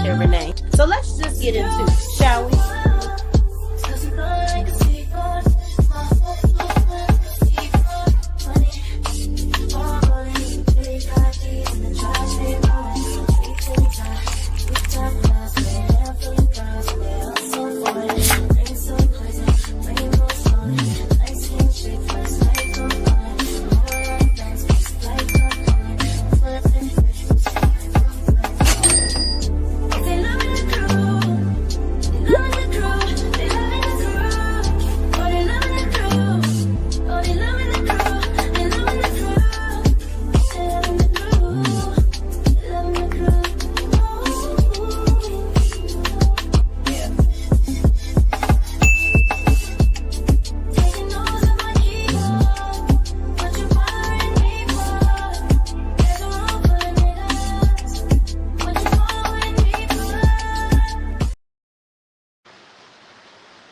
and Renee. So let's just get into it, shall we?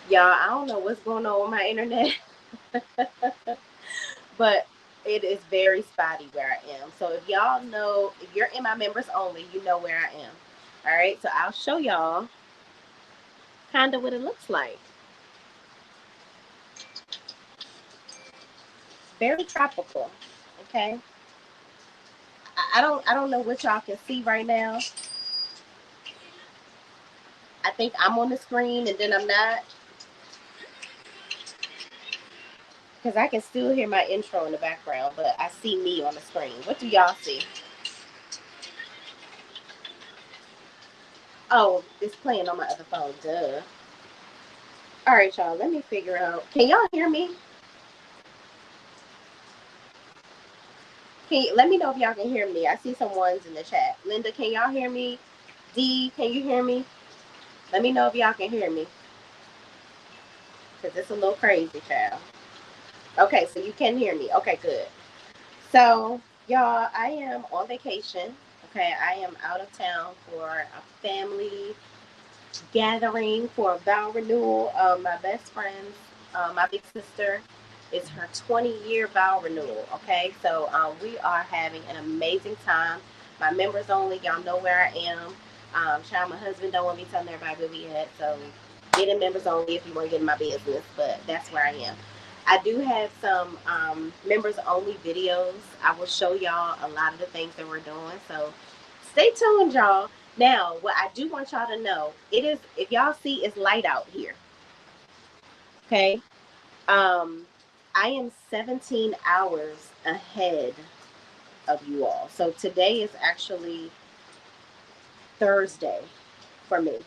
Y'all, I don't know what's going on with my internet, but it is very spotty where I am. So if y'all know, if you're in my members only, you know where I am. All right, so I'll show y'all kind of what it looks like. Very tropical, okay? I don't know what y'all can see right now. I think I'm on the screen and then I'm not. Because I can still hear my intro in the background, but I see me on the screen. What do y'all see? Oh, it's playing on my other phone. Duh. All right, y'all. Let me figure out. Can y'all hear me? Let me know if y'all can hear me. I see some ones in the chat. Linda, can y'all hear me? D, can you hear me? Let me know if y'all can hear me. Because it's a little crazy, child. Okay, so you can hear me. Okay, good. So, y'all, I am on vacation. Okay, I am out of town for a family gathering for a vow renewal. My best friend's, my big sister, is her 20-year vow renewal. Okay, so we are having an amazing time. My members only, y'all know where I am. Child, my husband don't want me telling everybody where we at, so get in members only if you want to get in my business, but that's where I am. I do have some members only videos. I will show y'all a lot of the things that we're doing, so stay tuned, y'all. Now, what I do want y'all to know, it is, if y'all see, it's light out here. Okay. I am 17 hours ahead of you all. So today is actually Thursday for me.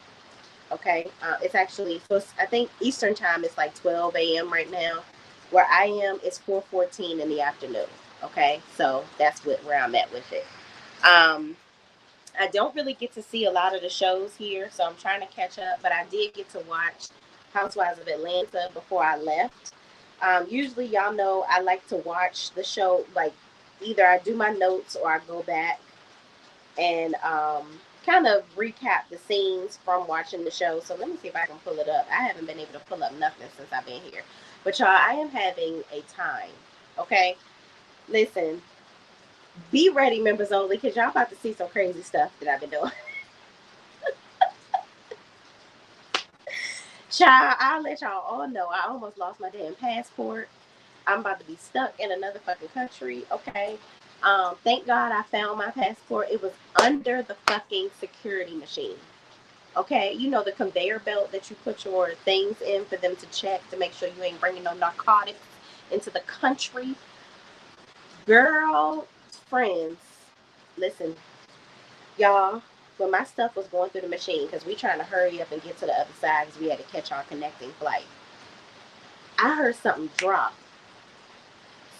Okay. It's actually, so I think Eastern time is like 12 a.m. right now. Where I am, it's 4:14 in the afternoon. Okay. So that's where I'm at with it. I don't really get to see a lot of the shows here, so I'm trying to catch up, but I did get to watch Housewives of Atlanta before I left. Usually, y'all know I like to watch the show, like either I do my notes or I go back and kind of recap the scenes from watching the show. So let me see if I can pull it up. I haven't been able to pull up nothing since I've been here. But y'all, I am having a time, okay? Listen. Be ready, members only, because y'all about to see some crazy stuff that I've been doing. Child, I'll let y'all all know I almost lost my damn passport. I'm about to be stuck in another fucking country, okay? Thank God I found my passport. It was under the fucking security machine. Okay, you know the conveyor belt that you put your things in for them to check to make sure you ain't bringing no narcotics into the country. Girl, friends, listen, y'all, when my stuff was going through the machine, because we trying to hurry up and get to the other side because we had to catch our connecting flight, I heard something drop.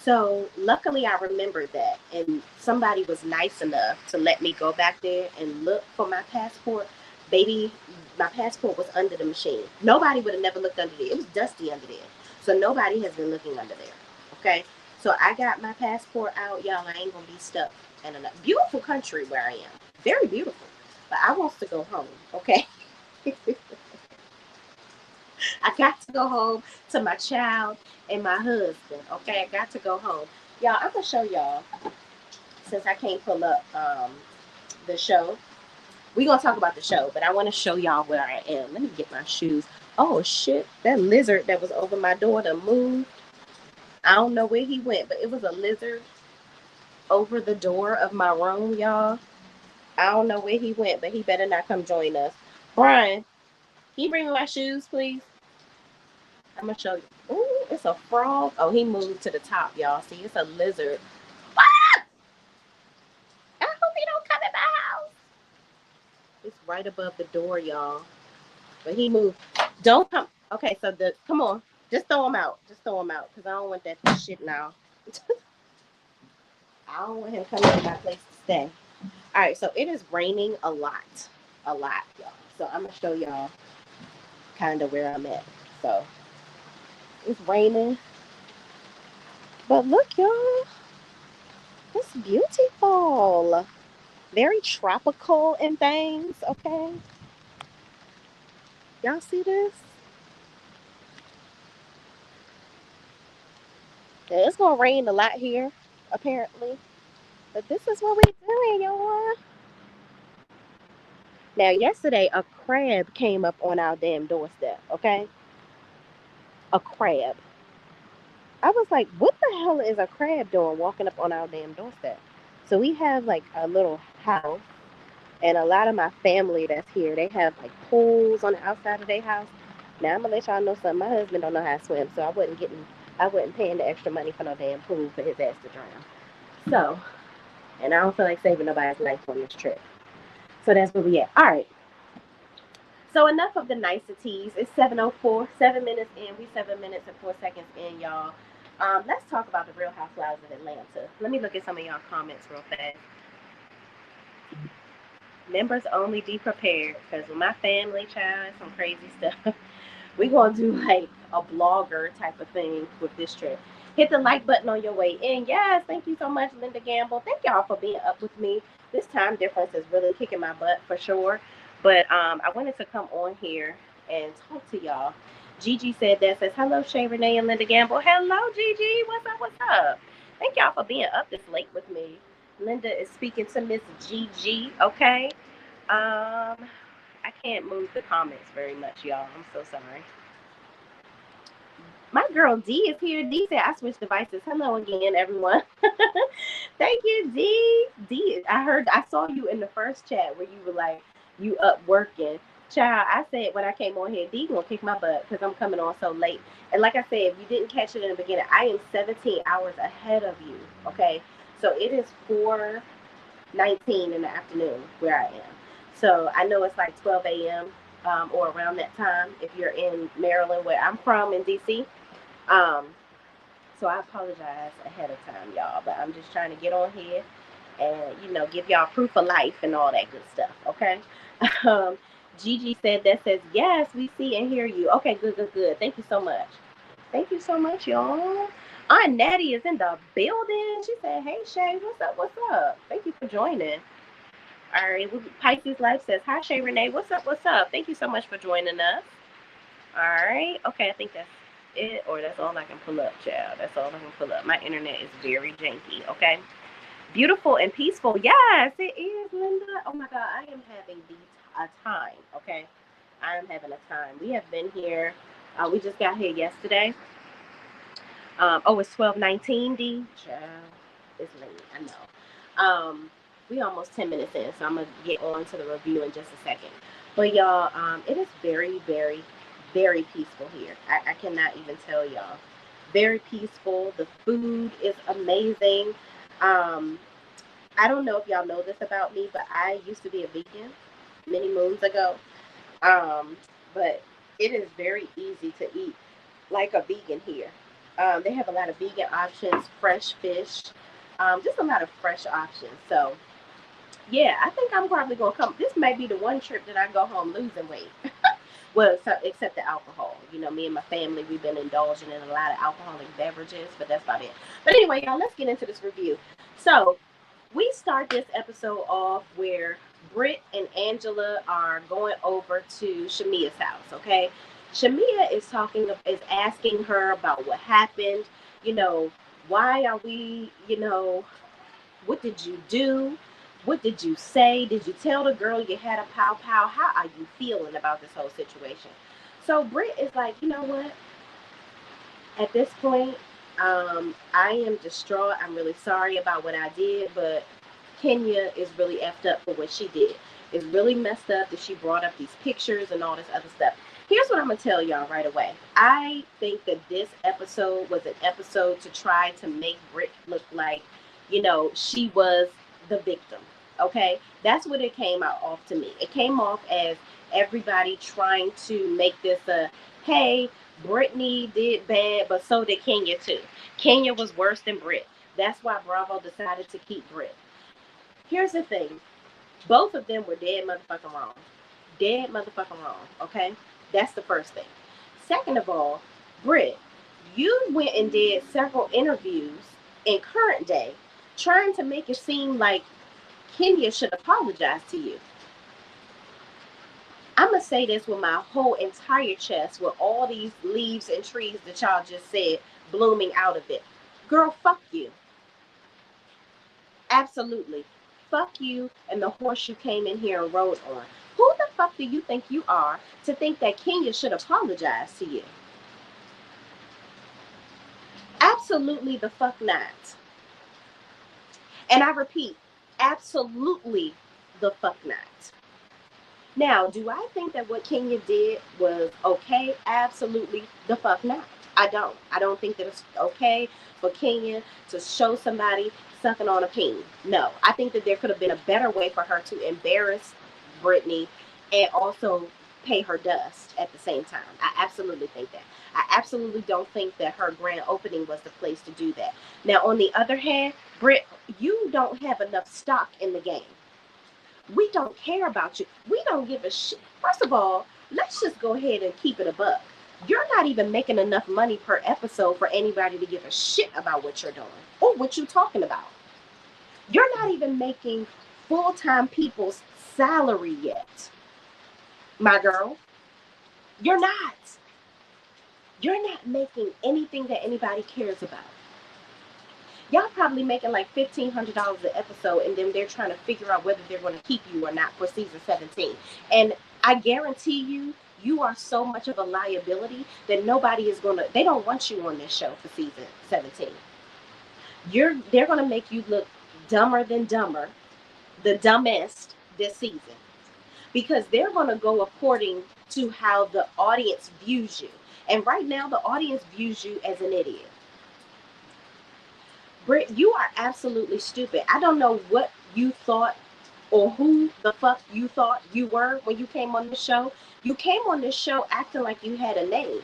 So luckily I remembered that, and somebody was nice enough to let me go back there and look for my passport. Baby, my passport was under the machine. Nobody would have never looked under there. It was dusty under there. So nobody has been looking under there. Okay? So I got my passport out. Y'all, I ain't going to be stuck in a beautiful country where I am. Very beautiful. But I want to go home. Okay? I got to go home to my child and my husband. Okay, I got to go home. Y'all, I'm going to show y'all, since I can't pull up the show. We're going to talk about the show, but I want to show y'all where I am. Let me get my shoes. Oh, shit. That lizard that was over my door to move. I don't know where he went, but it was a lizard over the door of my room, y'all. I don't know where he went, but he better not come join us. Brian, can you bring me my shoes, please? I'm going to show you. Ooh, it's a frog. Oh, he moved to the top, y'all. See, it's a lizard. Ah! I hope he don't come in my house. It's right above the door, y'all. But he moved. Don't come. Okay, so come on. Just throw him out. Just throw him out. Because I don't want that shit now. I don't want him coming to my place to stay. All right, so it is raining a lot. A lot, y'all. So I'm going to show y'all kind of where I'm at. So it's raining. But look, y'all. It's beautiful. Very tropical and things, okay? Y'all see this? Yeah, it's going to rain a lot here, apparently. But this is what we're doing, y'all. Now, yesterday, a crab came up on our damn doorstep, okay? A crab. I was like, what the hell is a crab doing walking up on our damn doorstep? So we have like a little house, and a lot of my family that's here, they have like pools on the outside of their house. Now, I'm going to let y'all know something. My husband don't know how to swim, so I wasn't paying the extra money for no damn pool for his ass to drown. So, and I don't feel like saving nobody's life on this trip. So that's where we at. All right. So enough of the niceties. It's 7:04, 7 minutes in. We 7 minutes and 4 seconds in, y'all. Let's talk about the Real Housewives of Atlanta. Let me look at some of y'all comments real fast. Members only, be prepared, because with my family, child, some crazy stuff. We're going to do like a blogger type of thing with this trip. Hit the like button on your way in. Yes, thank you so much, Linda Gamble. Thank y'all for being up with me. This time difference is really kicking my butt for sure. But I wanted to come on here and talk to y'all. Gigi said that, says, hello, Shay Renee and Linda Gamble. Hello, Gigi. What's up? What's up? Thank y'all for being up this late with me. Linda is speaking to Miss Gigi, okay? I can't move the comments very much, y'all. I'm so sorry. My girl D is here. D said I switched devices. Hello again, everyone. Thank you, D. D, I saw you in the first chat where you were like, you up working. Child, I said when I came on here, D gonna kick my butt because I'm coming on so late. And like I said, if you didn't catch it in the beginning, I am 17 hours ahead of you. Okay, so it is 4:19 in the afternoon where I am. So I know it's like 12 a.m. Or around that time if you're in Maryland, where I'm from in DC. Um, so I apologize ahead of time, y'all. But I'm just trying to get on here and, give y'all proof of life and all that good stuff, okay? Um, Gigi said that, says, yes, we see and hear you. Okay, good, good, good. Thank you so much. Thank you so much, y'all. Aunt Natty is in the building. She said, hey, Shay, what's up, what's up? Thank you for joining. All right, Pisces Life says, hi, Shay Renee, what's up, what's up? Thank you so much for joining us. All right, okay, I think that's it, or that's all I can pull up, child. That's all I can pull up. My internet is very janky, okay? Beautiful and peaceful. Yes, it is, Linda. Oh my God, I am having a time, okay? I am having a time. We have been here. We just got here yesterday. It's 12:19, D. Child, it's late, I know. We almost 10 minutes in, so I'm going to get on to the review in just a second. But y'all, it is very, very, very peaceful here. I cannot even tell y'all. Very peaceful. The food is amazing. I don't know if y'all know this about me, but I used to be a vegan many moons ago. Um, but it is very easy to eat like a vegan here. They have a lot of vegan options, fresh fish, just a lot of fresh options. So, yeah, I think I'm probably going to come. This may be the one trip that I go home losing weight. Well, except the alcohol. Me and my family, we've been indulging in a lot of alcoholic beverages, but that's about it. But anyway, y'all, let's get into this review. So, we start this episode off where Brit and Angela are going over to Shamea's house, okay? Shamea is asking her about what happened. Why are we, what did you do? What did you say? Did you tell the girl you had a pow pow? How are you feeling about this whole situation? So Brit is like, you know what? At this point, I am distraught. I'm really sorry about what I did, but Kenya is really effed up for what she did. It's really messed up that she brought up these pictures and all this other stuff. Here's what I'm gonna tell y'all right away. I think that this episode was an episode to try to make Brit look like, she was the victim. Okay, that's what it came out off to me. It came off as everybody trying to make this a, hey, Brittany did bad, but so did Kenya too. Kenya was worse than Brit. That's why Bravo decided to keep Brit. Here's the thing. Both of them were dead motherfucking wrong. Dead motherfucking wrong, okay? That's the first thing. Second of all, Brit, you went and did several interviews in current day trying to make it seem like Kenya should apologize to you. I'm going to say this with my whole entire chest with all these leaves and trees that y'all just said blooming out of it. Girl, fuck you. Absolutely. Fuck you and the horse you came in here and rode on. Who the fuck do you think you are to think that Kenya should apologize to you? Absolutely the fuck not. And I repeat, absolutely the fuck not. Now, do I think that what Kenya did was okay? Absolutely the fuck not. I don't. I don't think that it's okay for Kenya to show somebody sucking on a peen. No. I think that there could have been a better way for her to embarrass Brittany and also pay her dust at the same time. I absolutely think that. I absolutely don't think that her grand opening was the place to do that. Now, on the other hand, Britt, you don't have enough stock in the game. We don't care about you. We don't give a shit. First of all, let's just go ahead and keep it a buck. You're not even making enough money per episode for anybody to give a shit about what you're doing or what you're talking about. You're not even making full-time people's salary yet, my girl. You're not. You're not making anything that anybody cares about. Y'all probably making like $1,500 an episode, and then they're trying to figure out whether they're going to keep you or not for season 17. And I guarantee you, you are so much of a liability that nobody is going to, they don't want you on this show for season 17. They're going to make you look dumber than dumber, the dumbest this season. Because they're going to go according to how the audience views you. And right now, the audience views you as an idiot. Brit, you are absolutely stupid. I don't know what you thought or who the fuck you thought you were when you came on this show. You came on this show acting like you had a name.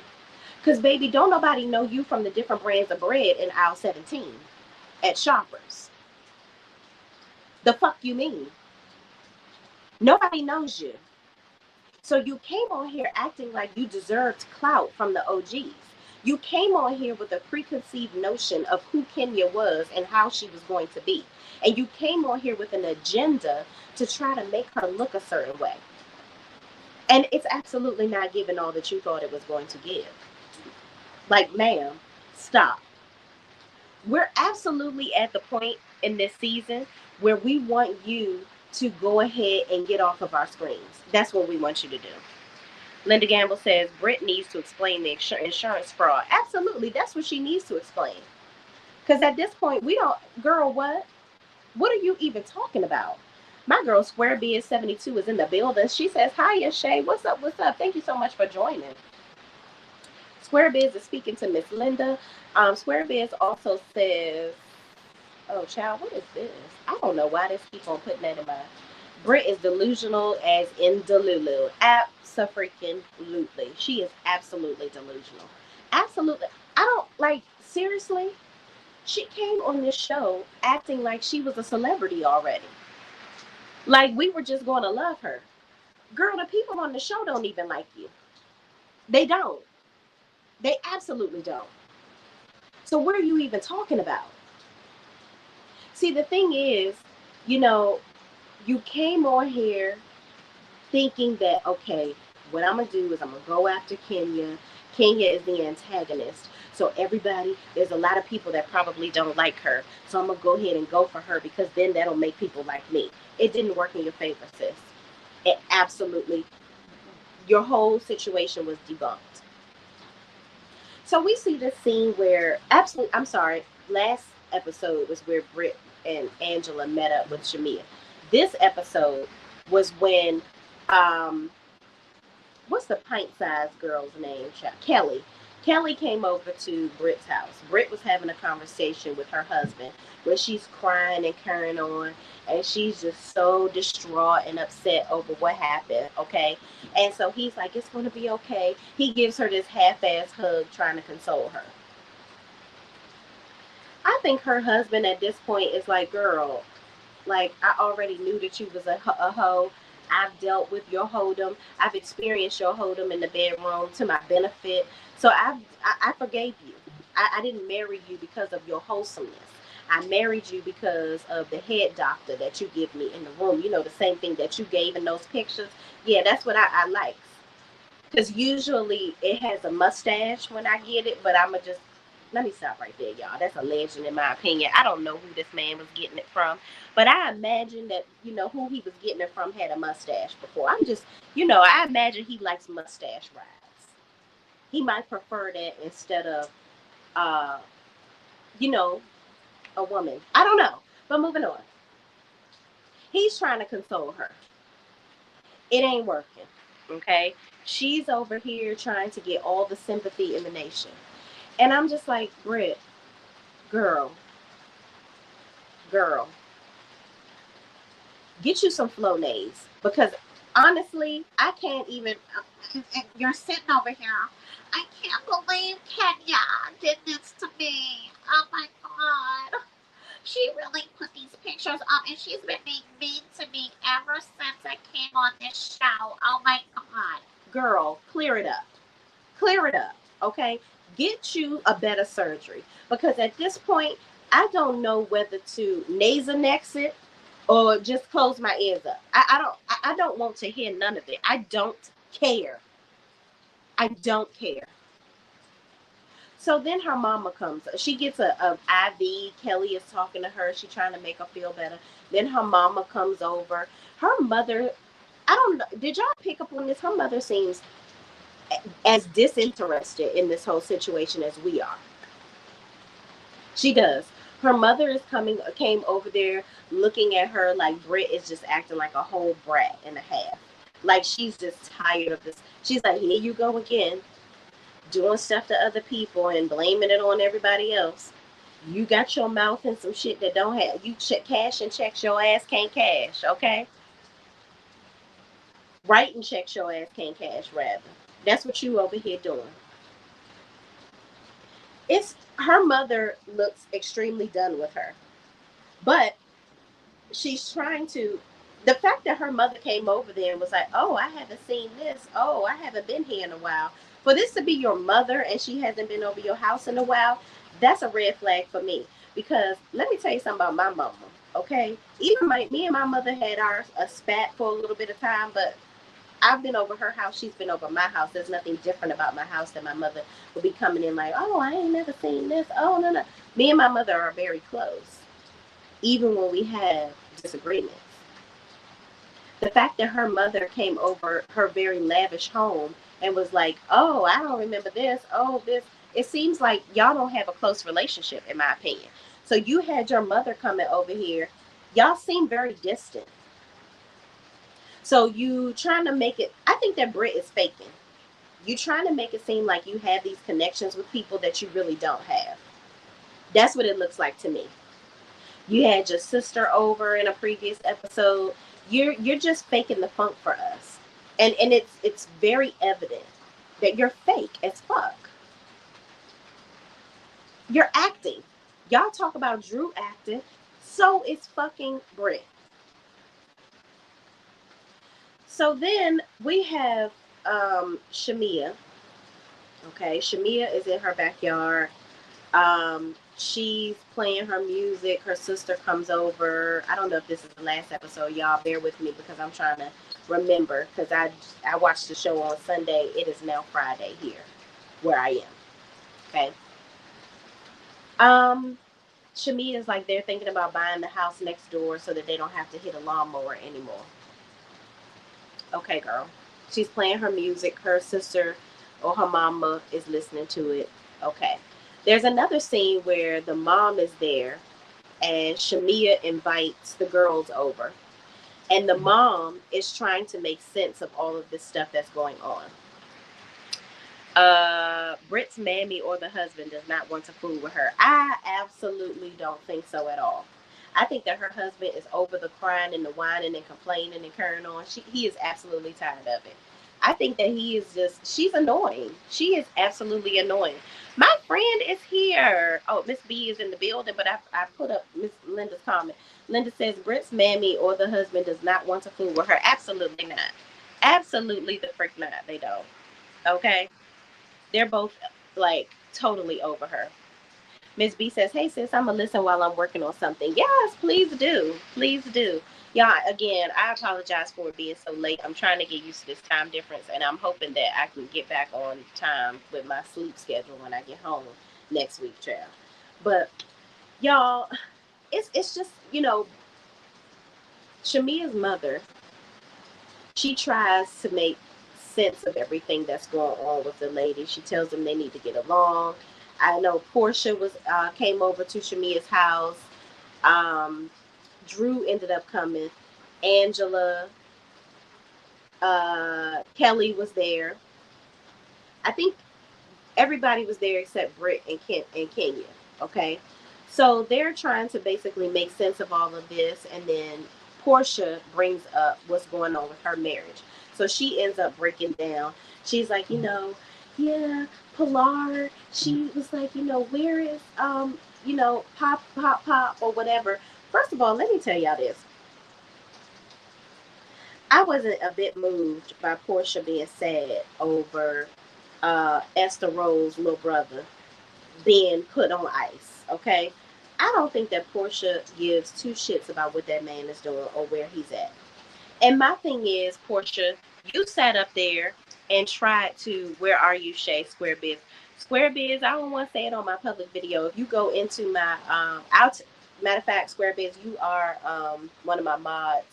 Because, baby, don't nobody know you from the different brands of bread in aisle 17 at Shoppers. The fuck you mean? Nobody knows you. So you came on here acting like you deserved clout from the OGs. You came on here with a preconceived notion of who Kenya was and how she was going to be. And you came on here with an agenda to try to make her look a certain way. And it's absolutely not giving all that you thought it was going to give. Like, ma'am, stop. We're absolutely at the point in this season where we want you to go ahead and get off of our screens. That's what we want you to do. Linda Gamble says Brit needs to explain the insurance fraud. Absolutely, that's what she needs to explain. Because at this point, we don't, girl, what? What are you even talking about? My girl Square Biz 72 is in the building. She says, hiya, Shay. What's up? What's up? Thank you so much for joining. Square Biz is speaking to Miss Linda. Square Biz also says, oh, child, what is this? I don't know why they keep on putting that in my... Brit is delusional as in Delulu. Abso-freaking-lutely. She is absolutely delusional. Absolutely. I don't, like, seriously? She came on this show acting like she was a celebrity already. Like, we were just going to love her. Girl, the people on the show don't even like you. They don't. They absolutely don't. So what are you even talking about? See, the thing is, you came on here thinking that, okay, what I'm going to do is I'm going to go after Kenya. Kenya is the antagonist. So there's a lot of people that probably don't like her. So I'm going to go ahead and go for her because then that'll make people like me. It didn't work in your favor, sis. It absolutely, your whole situation was debunked. So we see this scene where, absolutely, I'm sorry, last episode was where Brit and Angela met up with Shamea. This episode was when, um, what's the pint-sized girl's name? Kelly. Kelly came over to Brit's house. Brit was having a conversation with her husband where she's crying and carrying on, and she's just so distraught and upset over what happened, okay? And so he's like, it's going to be okay. He gives her this half-ass hug trying to console her. I think her husband at this point is like, girl, like, I already knew that you was a hoe. I've dealt with your hold'em. I've experienced your hold'em in the bedroom to my benefit. So I forgave you. I didn't marry you because of your wholesomeness. I married you because of the head doctor that you give me in the room. You know, the same thing that you gave in those pictures. Yeah, that's what I like. Because usually it has a mustache when I get it, but I'm going to just, let me stop right there, y'all. That's a legend in my opinion. I don't know who this man was getting it from, but I imagine that, you know, who he was getting it from had a mustache before. I'm just, you know, I imagine he likes mustache rides. He might prefer that instead of, uh, you know, a woman. I don't know, but moving on. He's trying to console her. It ain't working, okay? She's over here trying to get all the sympathy in the nation. And I'm just like, Brit, girl, girl, get you some Flonase. Because honestly, I can't even. You're sitting over here. I can't believe Kenya did this to me. Oh my God. She really put these pictures up, and she's been being mean to me ever since I came on this show. Oh my God. Girl, clear it up. Clear it up, okay? Get you a better surgery. Because at this point, I don't know whether to nasonex it or just close my ears up. I don't want to hear none of it. I don't care. I don't care. So then her mama comes. She gets a IV. Kelly is talking to her. She's trying to make her feel better. Then her mama comes over. Her mother, I don't know. Did y'all pick up on this? Her mother seems as disinterested in this whole situation as we are. She does. Her mother came over there looking at her like Brit is just acting like a whole brat and a half. Like she's just tired of this. She's like, here you go again, doing stuff to other people and blaming it on everybody else. You got your mouth in some shit that don't have you cash and checks your ass can't cash, okay? Writing checks your ass can't cash rather. That's what you over here doing. It's her mother looks extremely done with her. But she's trying to, the fact that her mother came over there and was like, oh, I haven't seen this. Oh, I haven't been here in a while. For this to be your mother and she hasn't been over your house in a while, that's a red flag for me. Because let me tell you something about my mama, okay? Even me and my mother had a spat for a little bit of time, but I've been over her house. She's been over my house. There's nothing different about my house than my mother will be coming in like, oh, I ain't never seen this. Oh, no, no. Me and my mother are very close, even when we have disagreements. The fact that her mother came over her very lavish home and was like, oh, I don't remember this. Oh, this. It seems like y'all don't have a close relationship, in my opinion. So you had your mother coming over here. Y'all seem very distant. So you trying to make it, I think that Brit is faking. You trying to make it seem like you have these connections with people that you really don't have. That's what it looks like to me. You had your sister over in a previous episode. You're just faking the funk for us. And it's very evident that you're fake as fuck. You're acting. Y'all talk about Drew acting. So is fucking Brit. So then we have Shamea. Okay, Shamea is in her backyard. She's playing her music. Her sister comes over. I don't know if this is the last episode. Y'all bear with me because I'm trying to remember because I watched the show on Sunday. It is now Friday here where I am. Okay. Shamea is like they're thinking about buying the house next door so that they don't have to hit a lawnmower anymore. Okay, girl. She's playing her music. Her sister or her mama is listening to it. Okay. There's another scene where the mom is there and Shamea invites the girls over. And the mom is trying to make sense of all of this stuff that's going on. Brit's mammy or the husband does not want to fool with her. I absolutely don't think so at all. I think that her husband is over the crying and the whining and complaining and carrying on. He is absolutely tired of it. I think that he is just, she's annoying. She is absolutely annoying. My friend is here. Oh, Miss B is in the building, but I put up Miss Linda's comment. Linda says Brit's mammy or the husband does not want to fool with her. Absolutely not. Absolutely the frick not. They don't. Okay? They're both like totally over her. Miss B says, hey sis, I'm gonna listen while I'm working on something. Yes, please do. Please do. Y'all, again, I apologize for it being so late. I'm trying to get used to this time difference, and I'm hoping that I can get back on time with my sleep schedule when I get home next week, child. But y'all, it's just, Shamea's mother, she tries to make sense of everything that's going on with the lady. She tells them they need to get along. I know Porsha came over to Shamea's house. Drew ended up coming. Angela, Kelly was there. I think everybody was there except Brit and Kenya. Okay, so they're trying to basically make sense of all of this, and then Porsha brings up what's going on with her marriage. So she ends up breaking down. She's like, yeah, Pilar. She was like, where is pop or whatever. First of all, let me tell y'all this. I wasn't a bit moved by Porsha being sad over Esther Rose's little brother being put on ice, okay? I don't think that Porsha gives two shits about what that man is doing or where he's at. And my thing is, Porsha, you sat up there and tried to, where are you, Shay, Square Biz? Square Biz, I don't want to say it on my public video. If you go into my, matter of fact, Square Biz, you are one of my mods.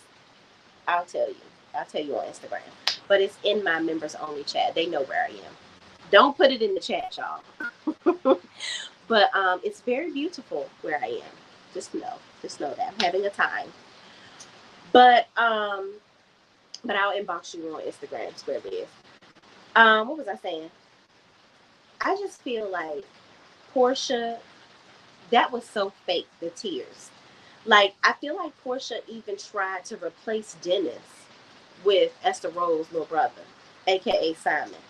I'll tell you. I'll tell you on Instagram. But it's in my members only chat. They know where I am. Don't put it in the chat, y'all. But it's very beautiful where I am. Just know that I'm having a time. But I'll inbox you on Instagram, Square Biz. What was I saying? I just feel like Porsha, that was so fake, the tears. Like, I feel like Porsha even tried to replace Dennis with Esther Rose's little brother, aka Simon.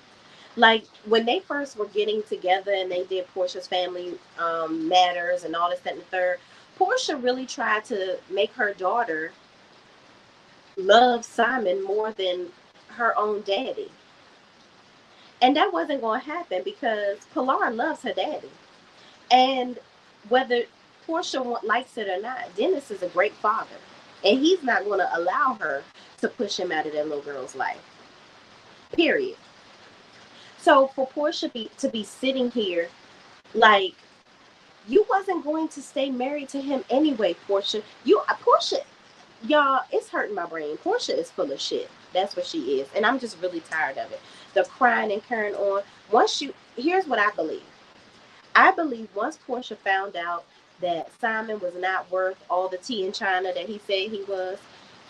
Like, when they first were getting together and they did Porsha's Family Matters and all this, that, and the third, Porsha really tried to make her daughter love Simon more than her own daddy. And that wasn't going to happen because Pilar loves her daddy. And whether Porsha likes it or not, Dennis is a great father. And he's not going to allow her to push him out of that little girl's life. Period. So for Porsha to be sitting here like, you wasn't going to stay married to him anyway, Porsha. Porsha, y'all, it's hurting my brain. Porsha is full of shit. That's what she is. And I'm just really tired of it. The crying and carrying on. Here's what I believe. I believe once Porsha found out that Simon was not worth all the tea in China that he said he was,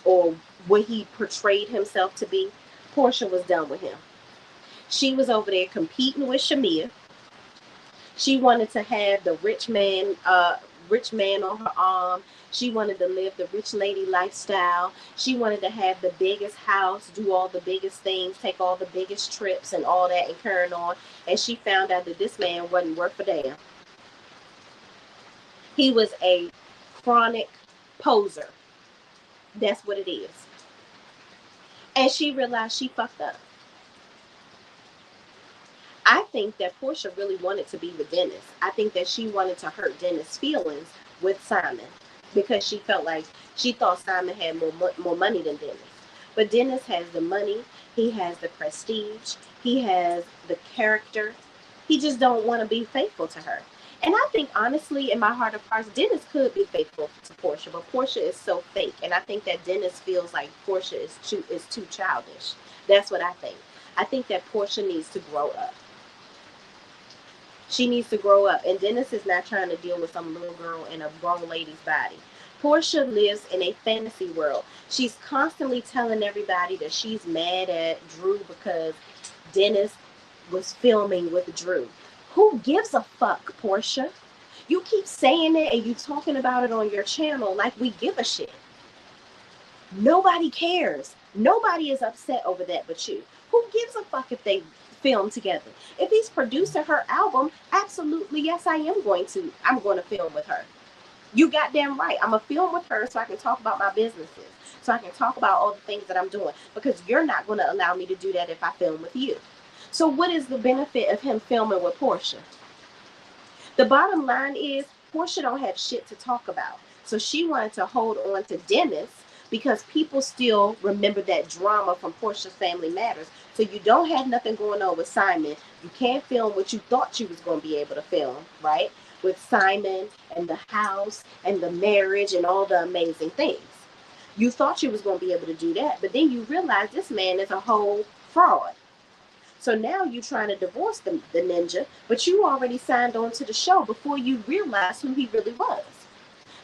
or what he portrayed himself to be, Porsha was done with him. She was over there competing with Shamea. She wanted to have the rich man on her arm. She wanted to live the rich lady lifestyle. She wanted to have the biggest house, do all the biggest things, take all the biggest trips and all that and carrying on. And she found out that this man wasn't worth a damn. He was a chronic poser. That's what it is. And she realized she fucked up. I think that Porsha really wanted to be with Dennis. I think that she wanted to hurt Dennis' feelings with Simon because she thought Simon had more money than Dennis. But Dennis has the money. He has the prestige. He has the character. He just don't want to be faithful to her. And I think honestly, in my heart of hearts, Dennis could be faithful to Porsha, but Porsha is so fake, and I think that Dennis feels like Porsha is too childish. That's what I think. I think that Porsha needs to grow up. She needs to grow up, and Dennis is not trying to deal with some little girl in a grown lady's body. Porsha lives in a fantasy world. She's constantly telling everybody that she's mad at Drew because Dennis was filming with Drew. Who gives a fuck, Porsha? You keep saying it and you talking about it on your channel like we give a shit. Nobody cares. Nobody is upset over that but you. Who gives a fuck if they film together? If he's producing her album, absolutely yes, I'm going to film with her. You goddamn right. I'm going to film with her so I can talk about my businesses. So I can talk about all the things that I'm doing. Because you're not going to allow me to do that if I film with you. So what is the benefit of him filming with Porsha? The bottom line is Porsha don't have shit to talk about. So she wanted to hold on to Dennis because people still remember that drama from Porsha's Family Matters. So you don't have nothing going on with Simon. You can't film what you thought you was going to be able to film, right? With Simon and the house and the marriage and all the amazing things. You thought you was going to be able to do that, but then you realize this man is a whole fraud. So now you're trying to divorce the ninja, but you already signed on to the show before you realized who he really was.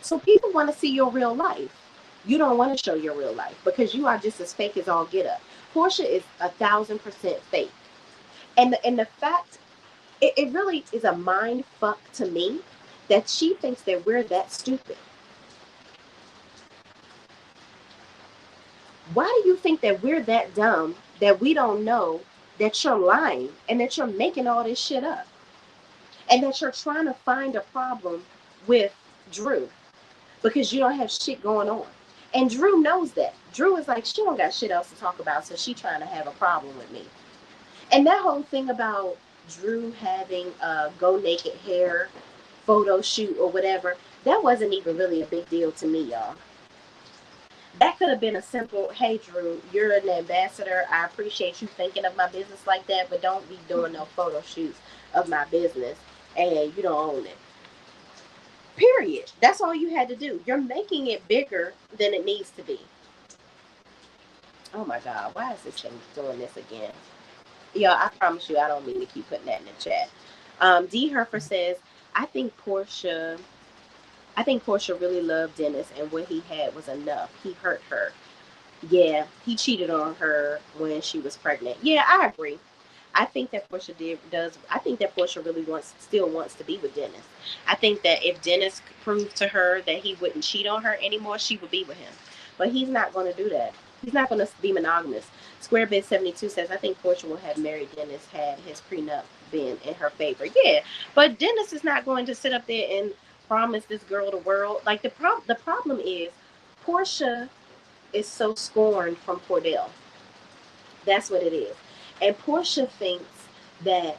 So people want to see your real life. You don't want to show your real life because you are just as fake as all get up. Porsha is 1,000% fake. And the fact, it really is a mind fuck to me that she thinks that we're that stupid. Why do you think that we're that dumb that we don't know that you're lying and that you're making all this shit up? And that you're trying to find a problem with Drew because you don't have shit going on. And Drew knows that. Drew is like, she don't got shit else to talk about, so she trying to have a problem with me. And that whole thing about Drew having a go naked hair photo shoot or whatever, that wasn't even really a big deal to me, y'all. That could have been a simple, hey Drew, you're an ambassador. I appreciate you thinking of my business like that, but don't be doing no photo shoots of my business and you don't own it. Period. That's all you had to do. You're making it bigger than it needs to be. Oh my God, why is this thing doing this again? Yeah, I promise you, I don't mean to keep putting that in the chat. D. Herfer says, I think Porsha really loved Dennis, and what he had was enough. He hurt her. Yeah, he cheated on her when she was pregnant. Yeah, I agree. I think that I think that Porsha really still wants to be with Dennis. I think that if Dennis proved to her that he wouldn't cheat on her anymore, she would be with him. But he's not going to do that. He's not going to be monogamous. SquareBit72 says, I think Porsha will have married Dennis had his prenup been in her favor. Yeah, but Dennis is not going to sit up there and promise this girl the world. Like the problem is Porsha is so scorned from Cordell. That's what it is. And Porsha thinks that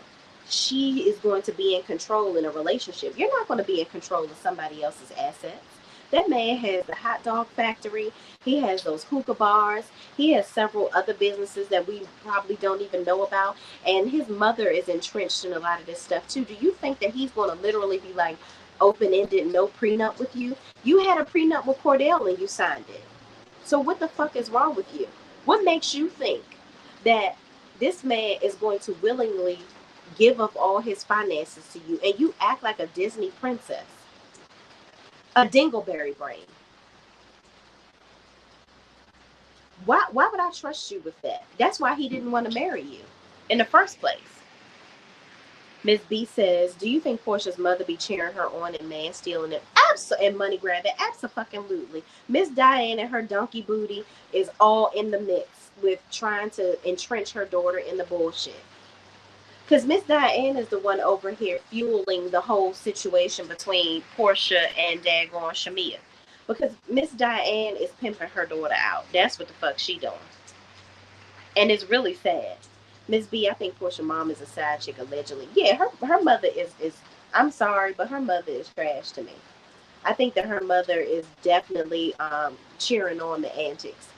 she is going to be in control in a relationship. You're not going to be in control of somebody else's assets. That man has the hot dog factory. He has those hookah bars. He has several other businesses that we probably don't even know about. And his mother is entrenched in a lot of this stuff too. Do you think that he's going to literally be like open-ended, no prenup with you? You had a prenup with Cordell and you signed it. So what the fuck is wrong with you? What makes you think that this man is going to willingly give up all his finances to you and you act like a Disney princess? A dingleberry brain. Why would I trust you with that? That's why he didn't want to marry you in the first place. Miss B says, do you think Porsha's mother be cheering her on and man stealing it? And money grabbing? Absolutely. Miss Diane and her donkey booty is all in the mix with trying to entrench her daughter in the bullshit. Because Miss Diane is the one over here fueling the whole situation between Porsha and daggone Shamea. Because Miss Diane is pimping her daughter out. That's what the fuck she doing. And it's really sad. Miss B, I think Porsha's mom is a side chick, allegedly. Yeah, her mother is I'm sorry, but her mother is trash to me. I think that her mother is definitely cheering on the antics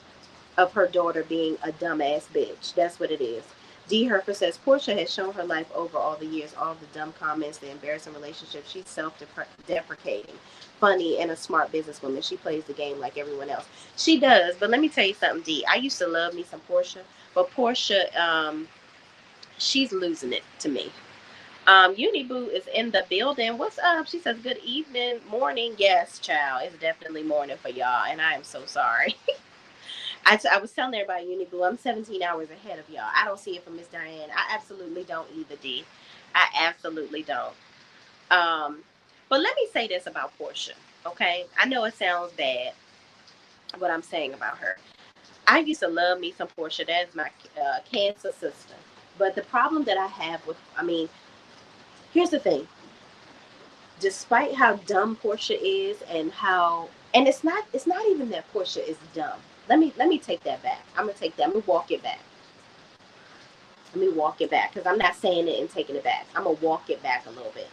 of her daughter being a dumbass bitch. That's what it is. D. Herfer says Porsha has shown her life over all the years, all the dumb comments, the embarrassing relationships. She's self-deprecating, funny, and a smart businesswoman. She plays the game like everyone else. She does, but let me tell you something, D. I used to love me some Porsha, but Porsha, she's losing it to me. Uniboo is in the building. What's up? She says, good evening, morning. Yes, child. It's definitely morning for y'all, and I am so sorry. I was telling everybody, Uniboo, I'm 17 hours ahead of y'all. I don't see it from Miss Diane. I absolutely don't either, D. I absolutely don't. Um, but let me say this about Porsha, okay? I know it sounds bad, what I'm saying about her. I used to love me some Porsha. That's my cancer sister. But the problem that I have with, I mean, here's the thing. Despite how dumb Porsha is and how, and it's not even that Porsha is dumb. Let me take that back. I'm gonna take that. I'm gonna walk it back. Let me walk it back because I'm not saying it and taking it back. I'm gonna walk it back a little bit.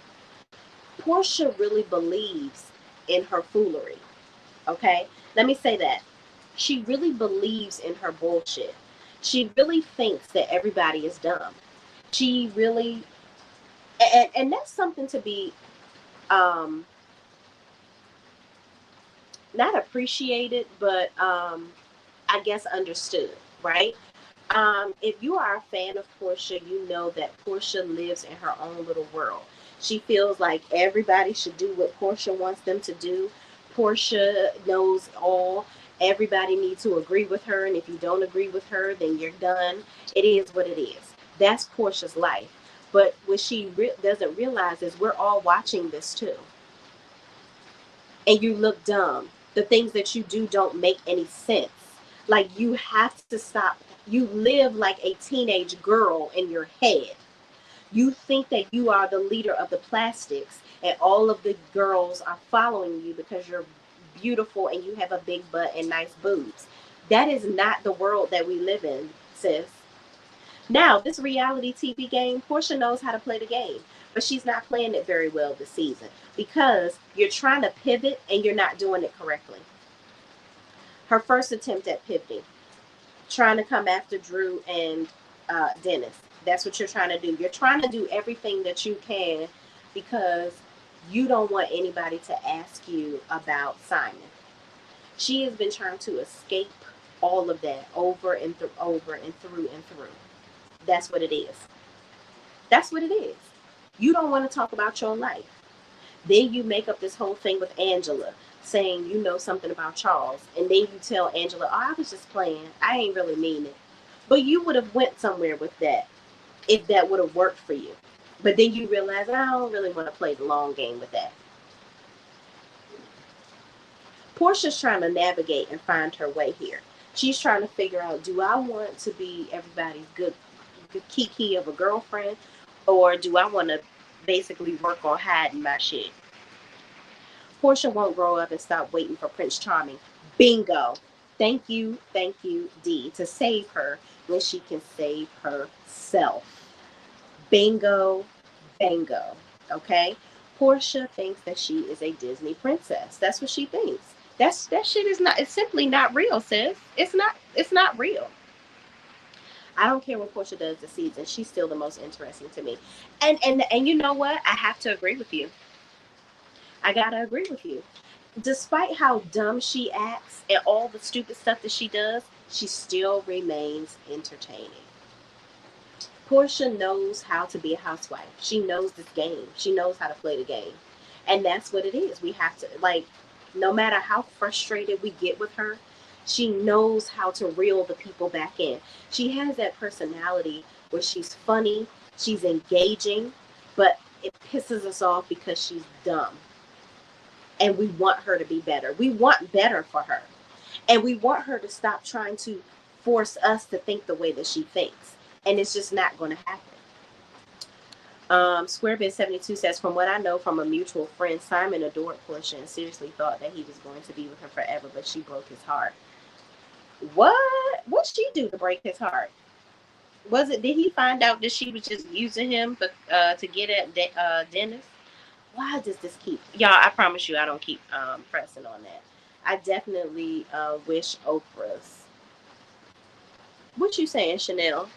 Porsha really believes in her foolery. Okay, let me say that. She really believes in her bullshit. She really thinks that everybody is dumb. She really, and that's something to be um, not appreciated, but I guess understood, right? If you are a fan of Porsha, you know that Porsha lives in her own little world. She feels like everybody should do what Porsha wants them to do. Porsha knows all. Everybody needs to agree with her, and if you don't agree with her, then you're done. It is what it is. That's Porsha's life. But what she doesn't realize is we're all watching this too. And you look dumb. The things that you do don't make any sense. Like you have to stop. You live like a teenage girl in your head. You think that you are the leader of the plastics and all of the girls are following you because you're beautiful and you have a big butt and nice boobs. That is not the world that we live in, sis. Now, this reality TV game, Porsha knows how to play the game, but she's not playing it very well this season because you're trying to pivot and you're not doing it correctly. Her first attempt at pivoting, trying to come after Drew and Dennis. That's what you're trying to do. You're trying to do everything that you can because you don't want anybody to ask you about Simon. She has been trying to escape all of that over and over and through and through. That's what it is. That's what it is. You don't want to talk about your life. Then you make up this whole thing with Angela saying you know something about Charles. And then you tell Angela, oh, I was just playing. I ain't really mean it. But you would have went somewhere with that if that would have worked for you. But then you realize, I don't really want to play the long game with that. Porsha's trying to navigate and find her way here. She's trying to figure out, do I want to be everybody's good kiki of a girlfriend? Or do I want to basically work on hiding my shit? Porsha won't grow up and stop waiting for Prince Charming. Bingo. Thank you, D, to save her when she can save herself. Bingo, bango. Okay? Porsha thinks that she is a Disney princess. That's what she thinks. That shit is not, it's simply not real, sis. It's not real. I don't care what Porsha does this season. She's still the most interesting to me. And you know what? I have to agree with you. I gotta agree with you. Despite how dumb she acts and all the stupid stuff that she does, she still remains entertaining. Porsha knows how to be a housewife. She knows this game. She knows how to play the game. And that's what it is. We have to, like, no matter how frustrated we get with her, she knows how to reel the people back in. She has that personality where she's funny, she's engaging, but it pisses us off because she's dumb. And we want her to be better. We want better for her. And we want her to stop trying to force us to think the way that she thinks. And it's just not going to happen. SquareBit72 says, from what I know from a mutual friend, Simon adored Porsha and seriously thought that he was going to be with her forever, but she broke his heart. What? What'd she do to break his heart? Did he find out that she was just using him to get at Dennis? Why does this keep, y'all, I promise you I don't keep pressing on that. I definitely wish Oprah's, what you saying, Chanel?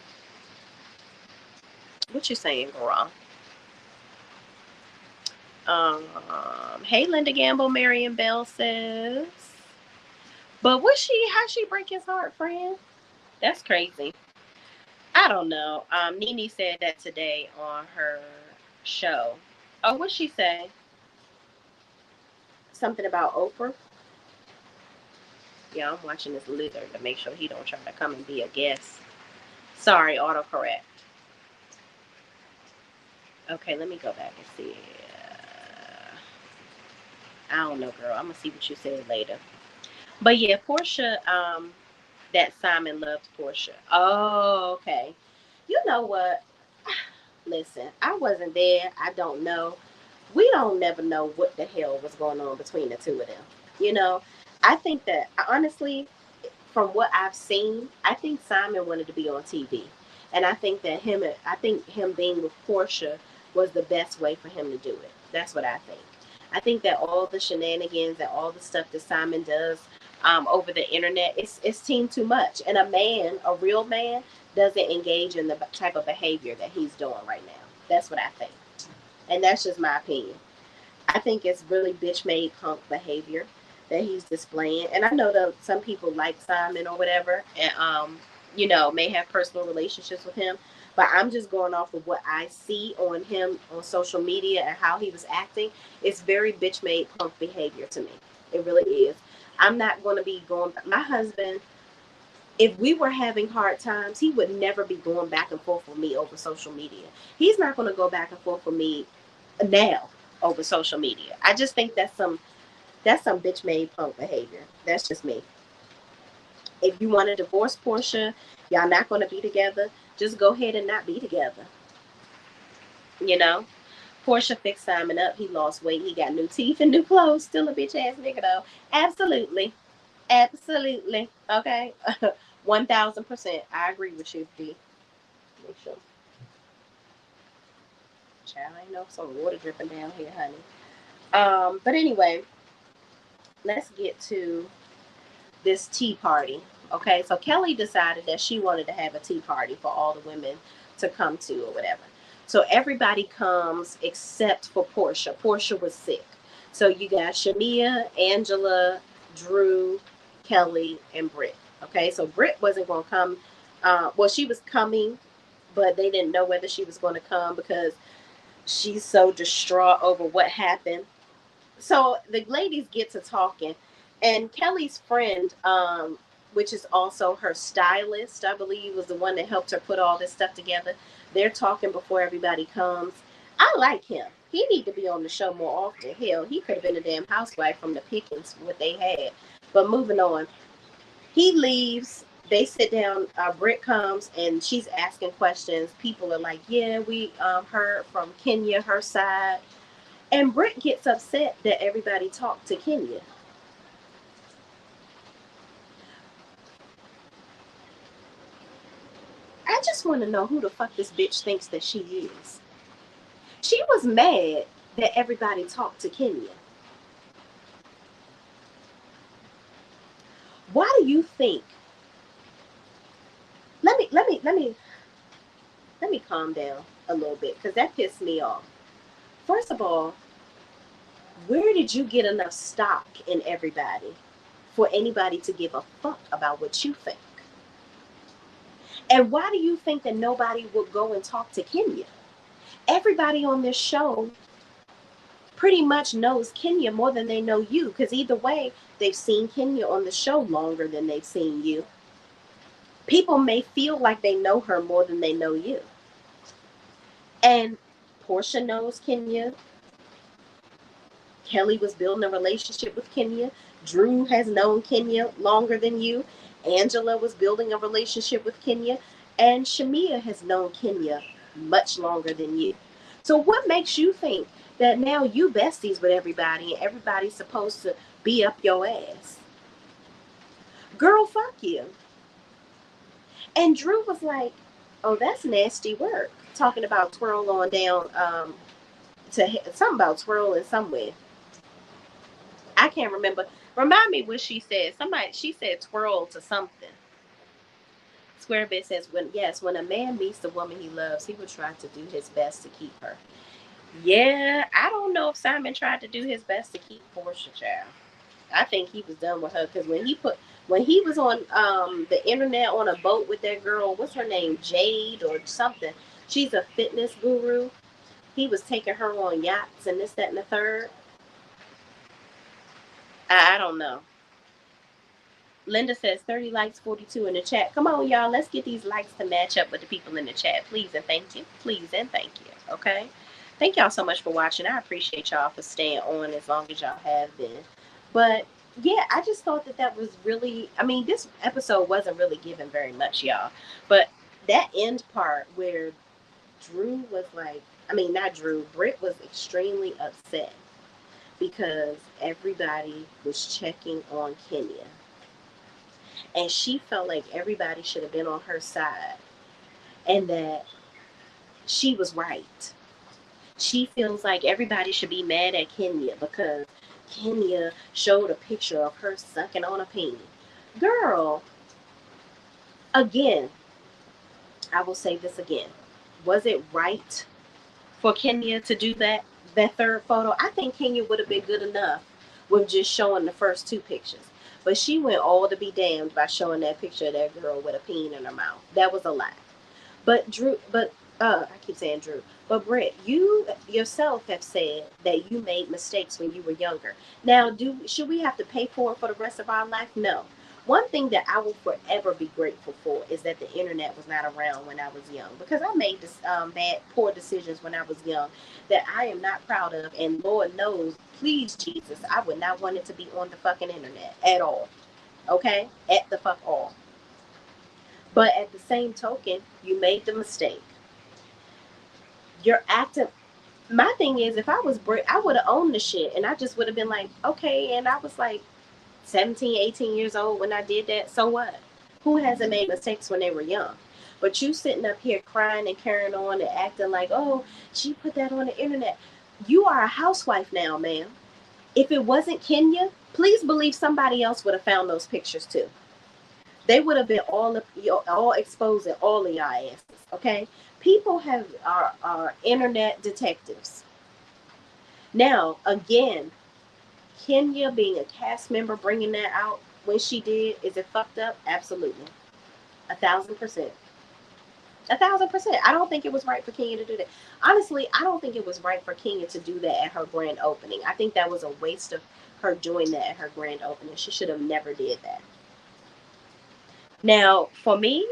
What you saying, girl? Hey, Linda Gamble, Marion Bell says. But how'd she break his heart, friend? That's crazy. I don't know. Nene said that today on her show. Oh, what'd she say? Something about Oprah? Yeah, I'm watching this lizard to make sure he don't try to come and be a guest. Sorry, autocorrect. Okay, let me go back and see. I don't know, girl. I'm gonna see what you said later. But yeah, Porsha, that Simon loved Porsha. Oh, okay. You know what? Listen, I wasn't there. I don't know. We don't never know what the hell was going on between the two of them. You know, I think that honestly, from what I've seen, I think Simon wanted to be on TV, and I think him being with Porsha was the best way for him to do it. That's what I think. I think that all the shenanigans and all the stuff that Simon does over the internet, it's team too much, and a real man, doesn't engage in the type of behavior that he's doing right now. That's what I think, and that's just my opinion. I think it's really bitch made punk behavior that he's displaying. And I know that some people like Simon or whatever, and may have personal relationships with him. But I'm just going off of what I see on him on social media and how he was acting. It's very bitch made punk behavior to me. It really is. I'm not going to be going. My husband, if we were having hard times, he would never be going back and forth with me over social media. He's not going to go back and forth with me now over social media. I just think that's some bitch made punk behavior. That's just me. If you want to divorce Porsha, y'all not going to be together. Just go ahead and not be together. You know, Porsha fixed Simon up. He lost weight. He got new teeth and new clothes. Still a bitch ass nigga though. Absolutely, absolutely. Okay, 1,000%. I agree with you, D. Make sure. Child, I know some water dripping down here, honey. But anyway, let's get to this tea party. Okay, so Kelly decided that she wanted to have a tea party for all the women to come to or whatever. So everybody comes except for Porsha. Porsha was sick. So you got Shamea, Angela, Drew, Kelly, and Brit. Okay, so Brit wasn't going to come. Well, she was coming, but they didn't know whether she was going to come because she's so distraught over what happened. So the ladies get to talking, and Kelly's friend, which is also her stylist, I believe, was the one that helped her put all this stuff together. They're talking before everybody comes. I like him. He need to be on the show more often. Hell, he could have been a damn housewife from the pickings what they had. But moving on, he leaves. They sit down. Britt comes and she's asking questions. People are like, "Yeah, we heard from Kenya, her side." And Britt gets upset that everybody talked to Kenya. I just want to know who the fuck this bitch thinks that she is. She was mad that everybody talked to Kenya. Why do you think? Let me calm down a little bit because that pissed me off. First of all, where did you get enough stock in everybody for anybody to give a fuck about what you think? And why do you think that nobody would go and talk to Kenya? Everybody on this show pretty much knows Kenya more than they know you, because either way, they've seen Kenya on the show longer than they've seen you. People may feel like they know her more than they know you. And Porsha knows Kenya. Kelly was building a relationship with Kenya. Drew has known Kenya longer than you. Angela was building a relationship with Kenya. And Shamea has known Kenya much longer than you. So what makes you think that now you besties with everybody and everybody's supposed to be up your ass? Girl, fuck you. And Drew was like, oh, that's nasty work. Talking about twirl on down to something about twirling somewhere. I can't remember. Remind me what she said. She said twirl to something. Square Bit says, when a man meets the woman he loves, he will try to do his best to keep her. Yeah, I don't know if Simon tried to do his best to keep Porsha, child. I think he was done with her because when he was on the internet on a boat with that girl, what's her name, Jade or something? She's a fitness guru. He was taking her on yachts and this, that, and the third. I don't know. Linda says 30 likes, 42 in the chat. Come on, y'all. Let's get these likes to match up with the people in the chat. Please and thank you. Please and thank you. Okay? Thank y'all so much for watching. I appreciate y'all for staying on as long as y'all have been. But, yeah, I just thought that was really... I mean, this episode wasn't really given very much, y'all. But that end part where Drew was like... I mean, not Drew. Brit was extremely upset because everybody was checking on Kenya. And she felt like everybody should have been on her side and that she was right. She feels like everybody should be mad at Kenya because Kenya showed a picture of her sucking on a penis. Girl, again, I will say this again. Was it right for Kenya to do that third photo? I think Kenya would have been good enough with just showing the first two pictures. But she went all to be damned by showing that picture of that girl with a peen in her mouth. That was a lie. But I keep saying Drew. But Brit, you yourself have said that you made mistakes when you were younger. Now, should we have to pay for it for the rest of our life? No. One thing that I will forever be grateful for is that the internet was not around when I was young, because I made this poor decisions when I was young that I am not proud of, and Lord knows, please Jesus, I would not want it to be on the fucking internet at all. Okay, at the fuck all. But at the same token, you made the mistake. You're acting. My thing is, if I was Brit, I would have owned the shit, and I just would have been like, okay. And I was like 17, 18 years old when I did that. So what? Who hasn't made mistakes when they were young? But you sitting up here crying and carrying on and acting like, oh, she put that on the internet. You are a housewife now, ma'am. If it wasn't Kenya, please believe somebody else would have found those pictures too. They would have been all exposing all of y'all asses. Okay, people are internet detectives. Now, again, Kenya being a cast member, bringing that out when she did, is it fucked up? Absolutely, 1,000%. 1,000%. I don't think it was right for Kenya to do that. Honestly, I don't think it was right for Kenya to do that at her grand opening. I think that was a waste of her doing that at her grand opening. She should have never did that. Now, for me,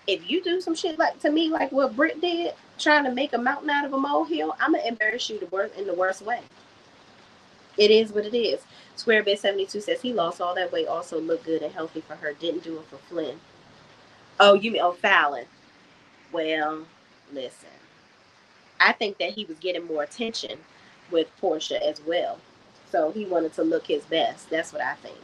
if you do some shit like to me, like what Brit did, trying to make a mountain out of a molehill, I'm gonna embarrass you in the worst way. It is what it is. Square Bit 72 says he lost all that weight, also looked good and healthy for her. Didn't do it for Flynn. Oh, you mean Fallon? Well, listen. I think that he was getting more attention with Porsha as well, so he wanted to look his best. That's what I think.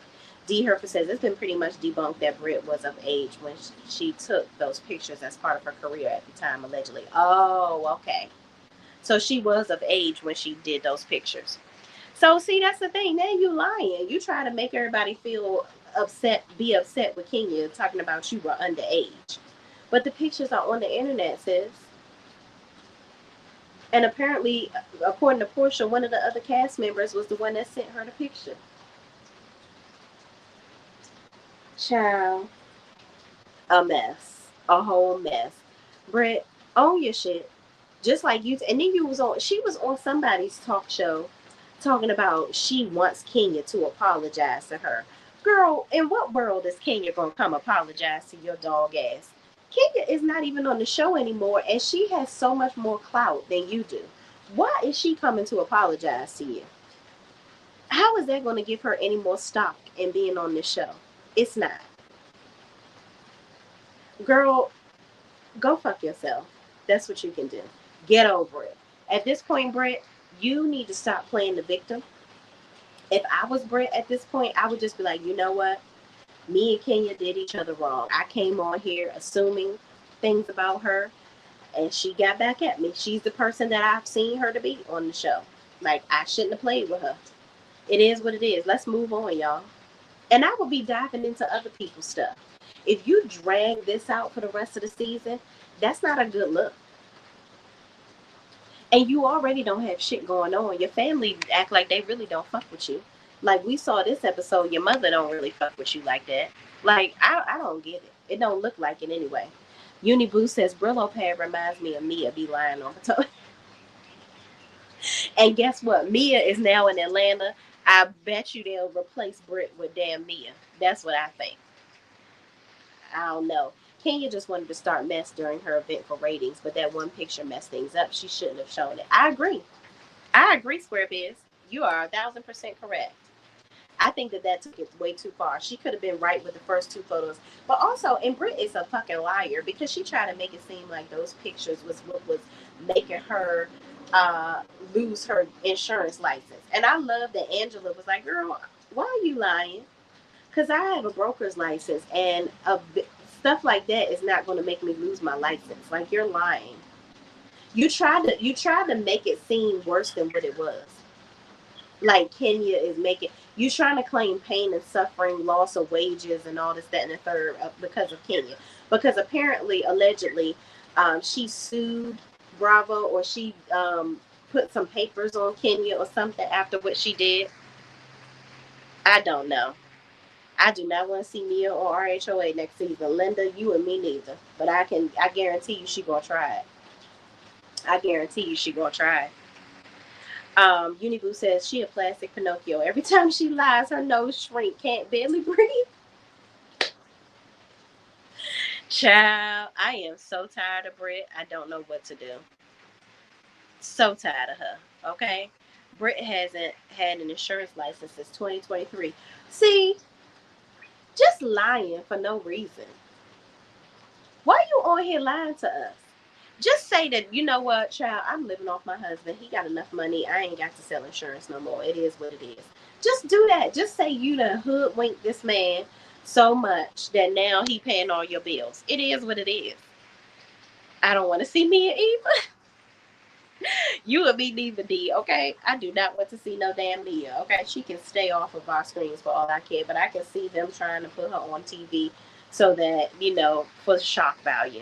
D. Herfer says it's been pretty much debunked that Brit was of age when she took those pictures as part of her career at the time, allegedly. Oh, okay. So she was of age when she did those pictures. So, see, that's the thing. Now you lying. You try to make everybody feel upset, be upset with Kenya, talking about you were underage. But the pictures are on the internet, sis. And apparently, according to Porsha, one of the other cast members was the one that sent her the picture. Child, a mess, a whole mess. Brit, own your shit, just like you. And then she was on somebody's talk show talking about she wants Kenya to apologize to her. Girl, in what world is Kenya gonna come apologize to your dog ass? Kenya is not even on the show anymore, and she has so much more clout than you do. Why is she coming to apologize to you? How is that going to give her any more stock in being on this show? It's not. Girl, go fuck yourself. That's what you can do. Get over it. At this point, Brit, you need to stop playing the victim. If I was Brit at this point, I would just be like, you know what? Me and Kenya did each other wrong. I came on here assuming things about her, and she got back at me. She's the person that I've seen her to be on the show. Like, I shouldn't have played with her. It is what it is. Let's move on, y'all. And I will be diving into other people's stuff. If you drag this out for the rest of the season, that's not a good look. And you already don't have shit going on. Your family act like they really don't fuck with you. Like we saw this episode, your mother don't really fuck with you like that. Like I don't get it. It don't look like it anyway. Uniboo says Brillo pad reminds me of Mia be lying on her toe. And guess what? Mia is now in Atlanta. I bet you they'll replace Brit with damn Mia. That's what I think. I don't know. Kenya just wanted to start mess during her event for ratings, but that one picture messed things up. She shouldn't have shown it. I agree. I agree, Squarebiz. You are 1,000% correct. I think that took it way too far. She could have been right with the first two photos. But also, and Brit is a fucking liar because she tried to make it seem like those pictures was what was making her lose her insurance license. And I love that Angela was like, girl, why are you lying? Because I have a broker's license and stuff like that is not going to make me lose my license. Like, you're lying. You tried to make it seem worse than what it was. Like Kenya is making you trying to claim pain and suffering, loss of wages, and all this, that, and the third because of Kenya. Because apparently, allegedly, she sued Bravo or she put some papers on Kenya or something after what she did. I don't know. I do not want to see Mia or RHOA next season. Linda, you and me neither. But I guarantee you she gonna try it. I guarantee you she gonna try it. Uniboo says she a plastic Pinocchio. Every time she lies, her nose shrink, can't barely breathe. Child, I am so tired of Brit. I don't know what to do. So tired of her. Okay, Brit hasn't had an insurance license since 2023. See, just lying for no reason. Why are you on here lying to us? Just say that, you know what, child, I'm living off my husband. He got enough money. I ain't got to sell insurance no more. It is what it is. Just do that. Just say you done hoodwinked this man so much that now he paying all your bills. It is what it is. I don't want to see Mia either. You and me neither, D, okay? I do not want to see no damn Mia, okay? She can stay off of our screens for all I care, but I can see them trying to put her on TV so that, for shock value.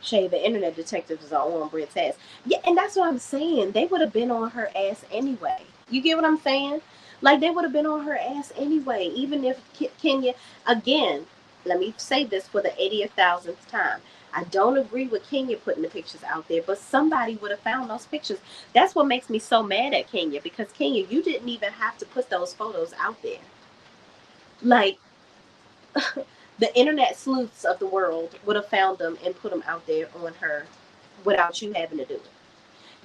Shay, the internet detectives are on Brit's ass. Yeah, and that's what I'm saying. They would have been on her ass anyway. You get what I'm saying? Like, they would have been on her ass anyway. Even if Kenya, again, let me say this for the 80,000th time. I don't agree with Kenya putting the pictures out there, but somebody would have found those pictures. That's what makes me so mad at Kenya, because Kenya, you didn't even have to put those photos out there. Like, the internet sleuths of the world would have found them and put them out there on her without you having to do it.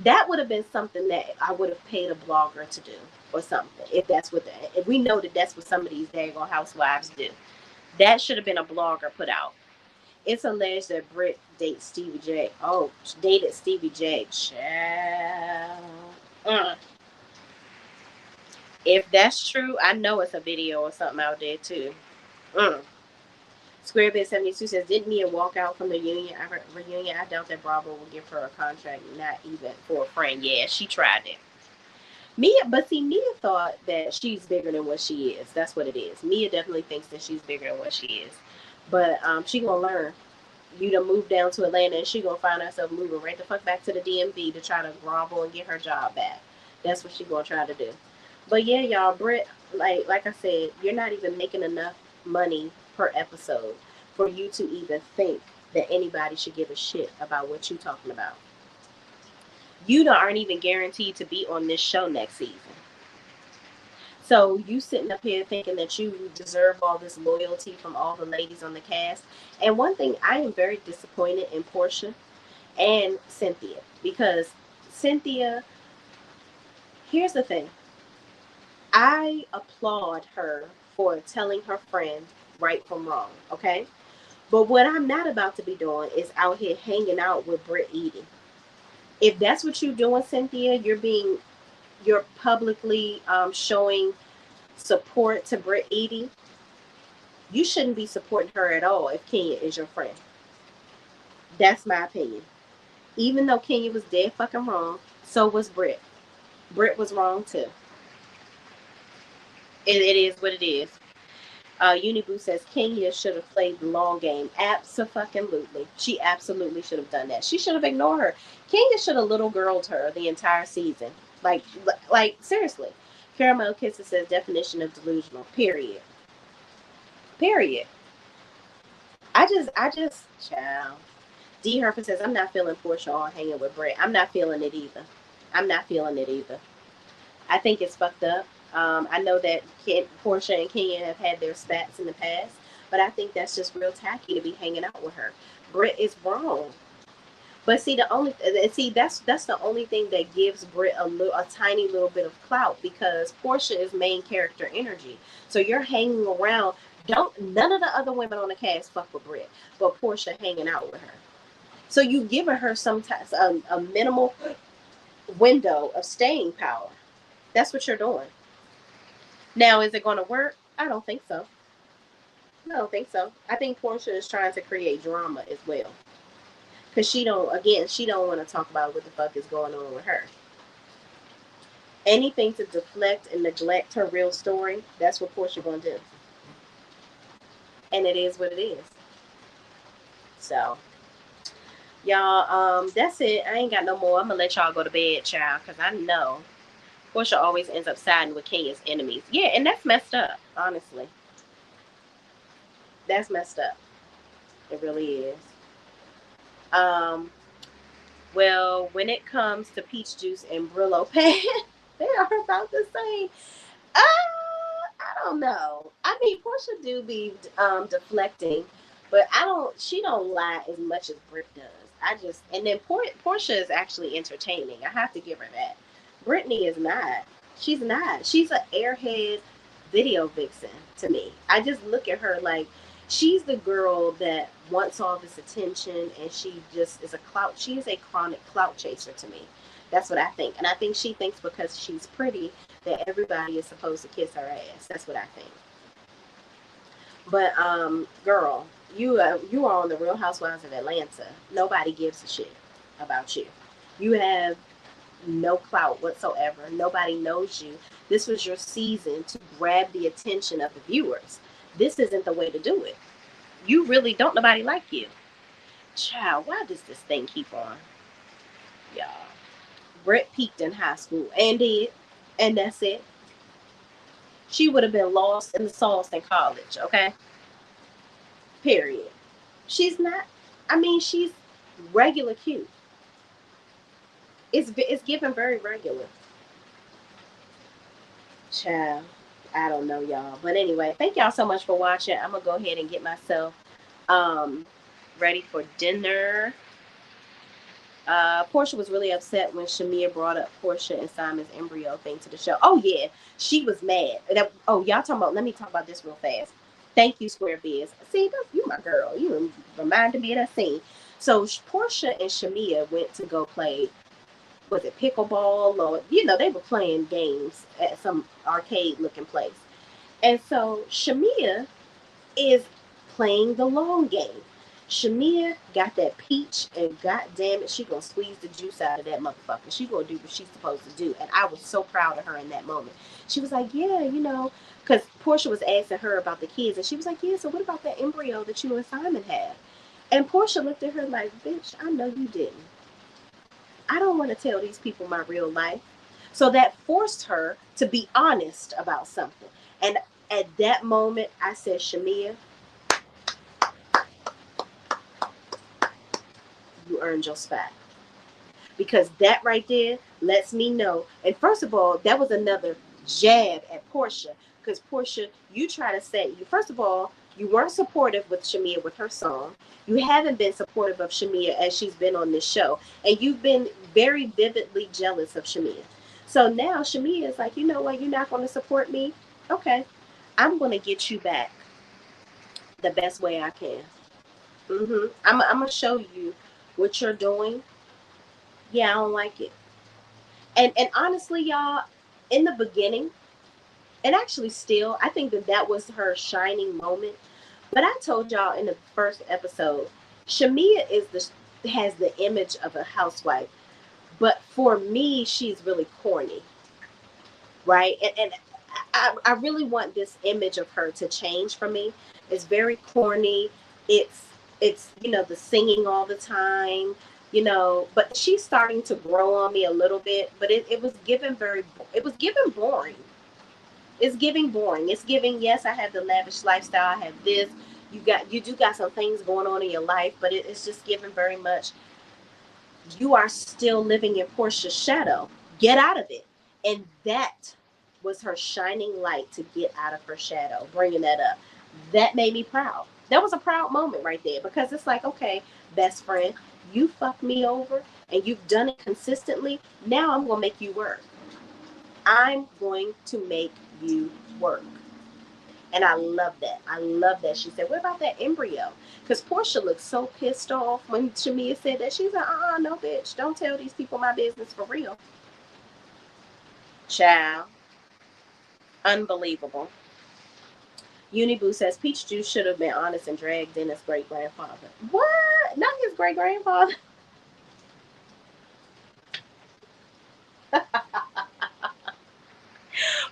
That would have been something that I would have paid a blogger to do or something. If we know that that's what some of these daggone housewives do. That should have been a blogger put out. It's alleged that Brit dated Stevie J. Oh, dated Stevie J. Child. If that's true, I know it's a video or something out there too. Squarebit72 says, didn't Mia walk out from the reunion? I doubt that Bravo will give her a contract, not even for a friend. Yeah, she tried it. Mia thought that she's bigger than what she is. That's what it is. Mia definitely thinks that she's bigger than what she is. But she gonna learn. You done move down to Atlanta and she gonna find herself moving right the fuck back to the DMV to try to grovel and get her job back. That's what she gonna try to do. But yeah, y'all, Brit, like I said, you're not even making enough money per episode for you to even think that anybody should give a shit about what you're talking about. You aren't even guaranteed to be on this show next season. So you sitting up here thinking that you deserve all this loyalty from all the ladies on the cast. And one thing, I am very disappointed in Porsha and Cynthia, because Cynthia, here's the thing. I applaud her for telling her friend right from wrong, okay? But what I'm not about to be doing is out here hanging out with Brit Edie. If that's what you're doing, Cynthia, you're publicly showing support to Brit Edie. You shouldn't be supporting her at all if Kenya is your friend. That's my opinion. Even though Kenya was dead fucking wrong, so was Brit. Brit was wrong too. It is what it is. Uniboo says Kenya should have played the long game. Absolutely. She absolutely should have done that. She should have ignored her. Kenya should have little girled her the entire season. Like seriously. Caramel Kisses says definition of delusional. Period. Period. Child. D. Herford says, I'm not feeling Porsha on hanging with Brit. I'm not feeling it either. I'm not feeling it either. I think it's fucked up. I know that Porsha and Kenya have had their spats in the past, but I think that's just real tacky to be hanging out with her. Brit is wrong. But see, that's the only thing that gives Brit a tiny little bit of clout, because Porsha is main character energy. So you're hanging around. None of the other women on the cast fuck with Brit, but Porsha hanging out with her. So you giving her sometimes a minimal window of staying power. That's what you're doing. Now, is it going to work? I don't think so. I don't think so. I think Porsha is trying to create drama as well. Because she don't want to talk about what the fuck is going on with her. Anything to deflect and neglect her real story, that's what Porsha going to do. And it is what it is. So, y'all, that's it. I ain't got no more. I'm going to let y'all go to bed, child, because I know Porsha always ends up siding with Kenya's enemies. Yeah, and that's messed up, honestly. That's messed up. It really is. Well, when it comes to Peach Juice and Brillo Pan, they are about the same. I don't know. I mean, Porsha do be deflecting, but she don't lie as much as Brit does. And then Porsha is actually entertaining. I have to give her that. Brittany is not. She's not. She's an airhead video vixen to me. I just look at her like she's the girl that wants all this attention, and she just is she is a chronic clout chaser to me. That's what I think. And I think she thinks because she's pretty that everybody is supposed to kiss her ass. That's what I think. But girl, you are on the Real Housewives of Atlanta. Nobody gives a shit about you. You have no clout whatsoever. Nobody knows you. This was your season to grab the attention of the viewers. This isn't the way to do it. You really don't nobody like you. Child, why does this thing keep on? Y'all. Brit peaked in high school and did. And that's it. She would have been lost in the sauce in college, okay? Period. She's not, I mean, she's regular cute. It's given very regular. Child, I don't know, y'all. But anyway, thank y'all so much for watching. I'm going to go ahead and get myself ready for dinner. Porsha was really upset when Shamea brought up Porsha and Simon's embryo thing to the show. Oh, yeah. She was mad. Y'all talking about, let me talk about this real fast. Thank you, Square Biz. See, you my girl. You reminded me of that scene. So Porsha and Shamea went to go play, was it pickleball? Or, they were playing games at some arcade-looking place. And so Shamea is playing the long game. Shamea got that peach, and goddamn it, she gonna squeeze the juice out of that motherfucker. She gonna do what she's supposed to do, and I was so proud of her in that moment. She was like, yeah, because Porsha was asking her about the kids, and she was like, yeah, so what about that embryo that you and Simon had? And Porsha looked at her like, bitch, I know you didn't. I don't want to tell these people my real life. So that forced her to be honest about something. And at that moment, I said, Shamea, you earned your spot. Because that right there lets me know. And first of all, that was another jab at Porsha. Because Porsha, you try to say, first of all, you weren't supportive with Shamea with her song. You haven't been supportive of Shamea as she's been on this show. And you've been very vividly jealous of Shamea. So now Shamea is like, you know what? You're not going to support me? Okay. I'm going to get you back the best way I can. I'm going to show you what you're doing. Yeah, I don't like it. And honestly, y'all, in the beginning, and actually still, I think that was her shining moment. But I told y'all in the first episode, Shamea has the image of a housewife. But for me, she's really corny. Right? And I really want this image of her to change for me. It's very corny. It's the singing all the time, but she's starting to grow on me a little bit, but it was given it was given boring. It's giving boring. It's giving, yes, I have the lavish lifestyle, I have this. You do got some things going on in your life, but it's just given very much you are still living in Porsha's shadow. Get out of it. And that was her shining light to get out of her shadow, bringing that up. That made me proud. That was a proud moment right there because it's like, okay, best friend, you fucked me over and you've done it consistently. Now I'm going to make you work. I'm going to make you work. And I love that. I love that. She said, what about that embryo? Because Porsha looked so pissed off when Shamea said that. She's like, no, bitch. Don't tell these people my business for real. Child. Unbelievable. Uniboo says, Peach Juice should have been honest and dragged Dennis' great-grandfather. What? Not his great-grandfather.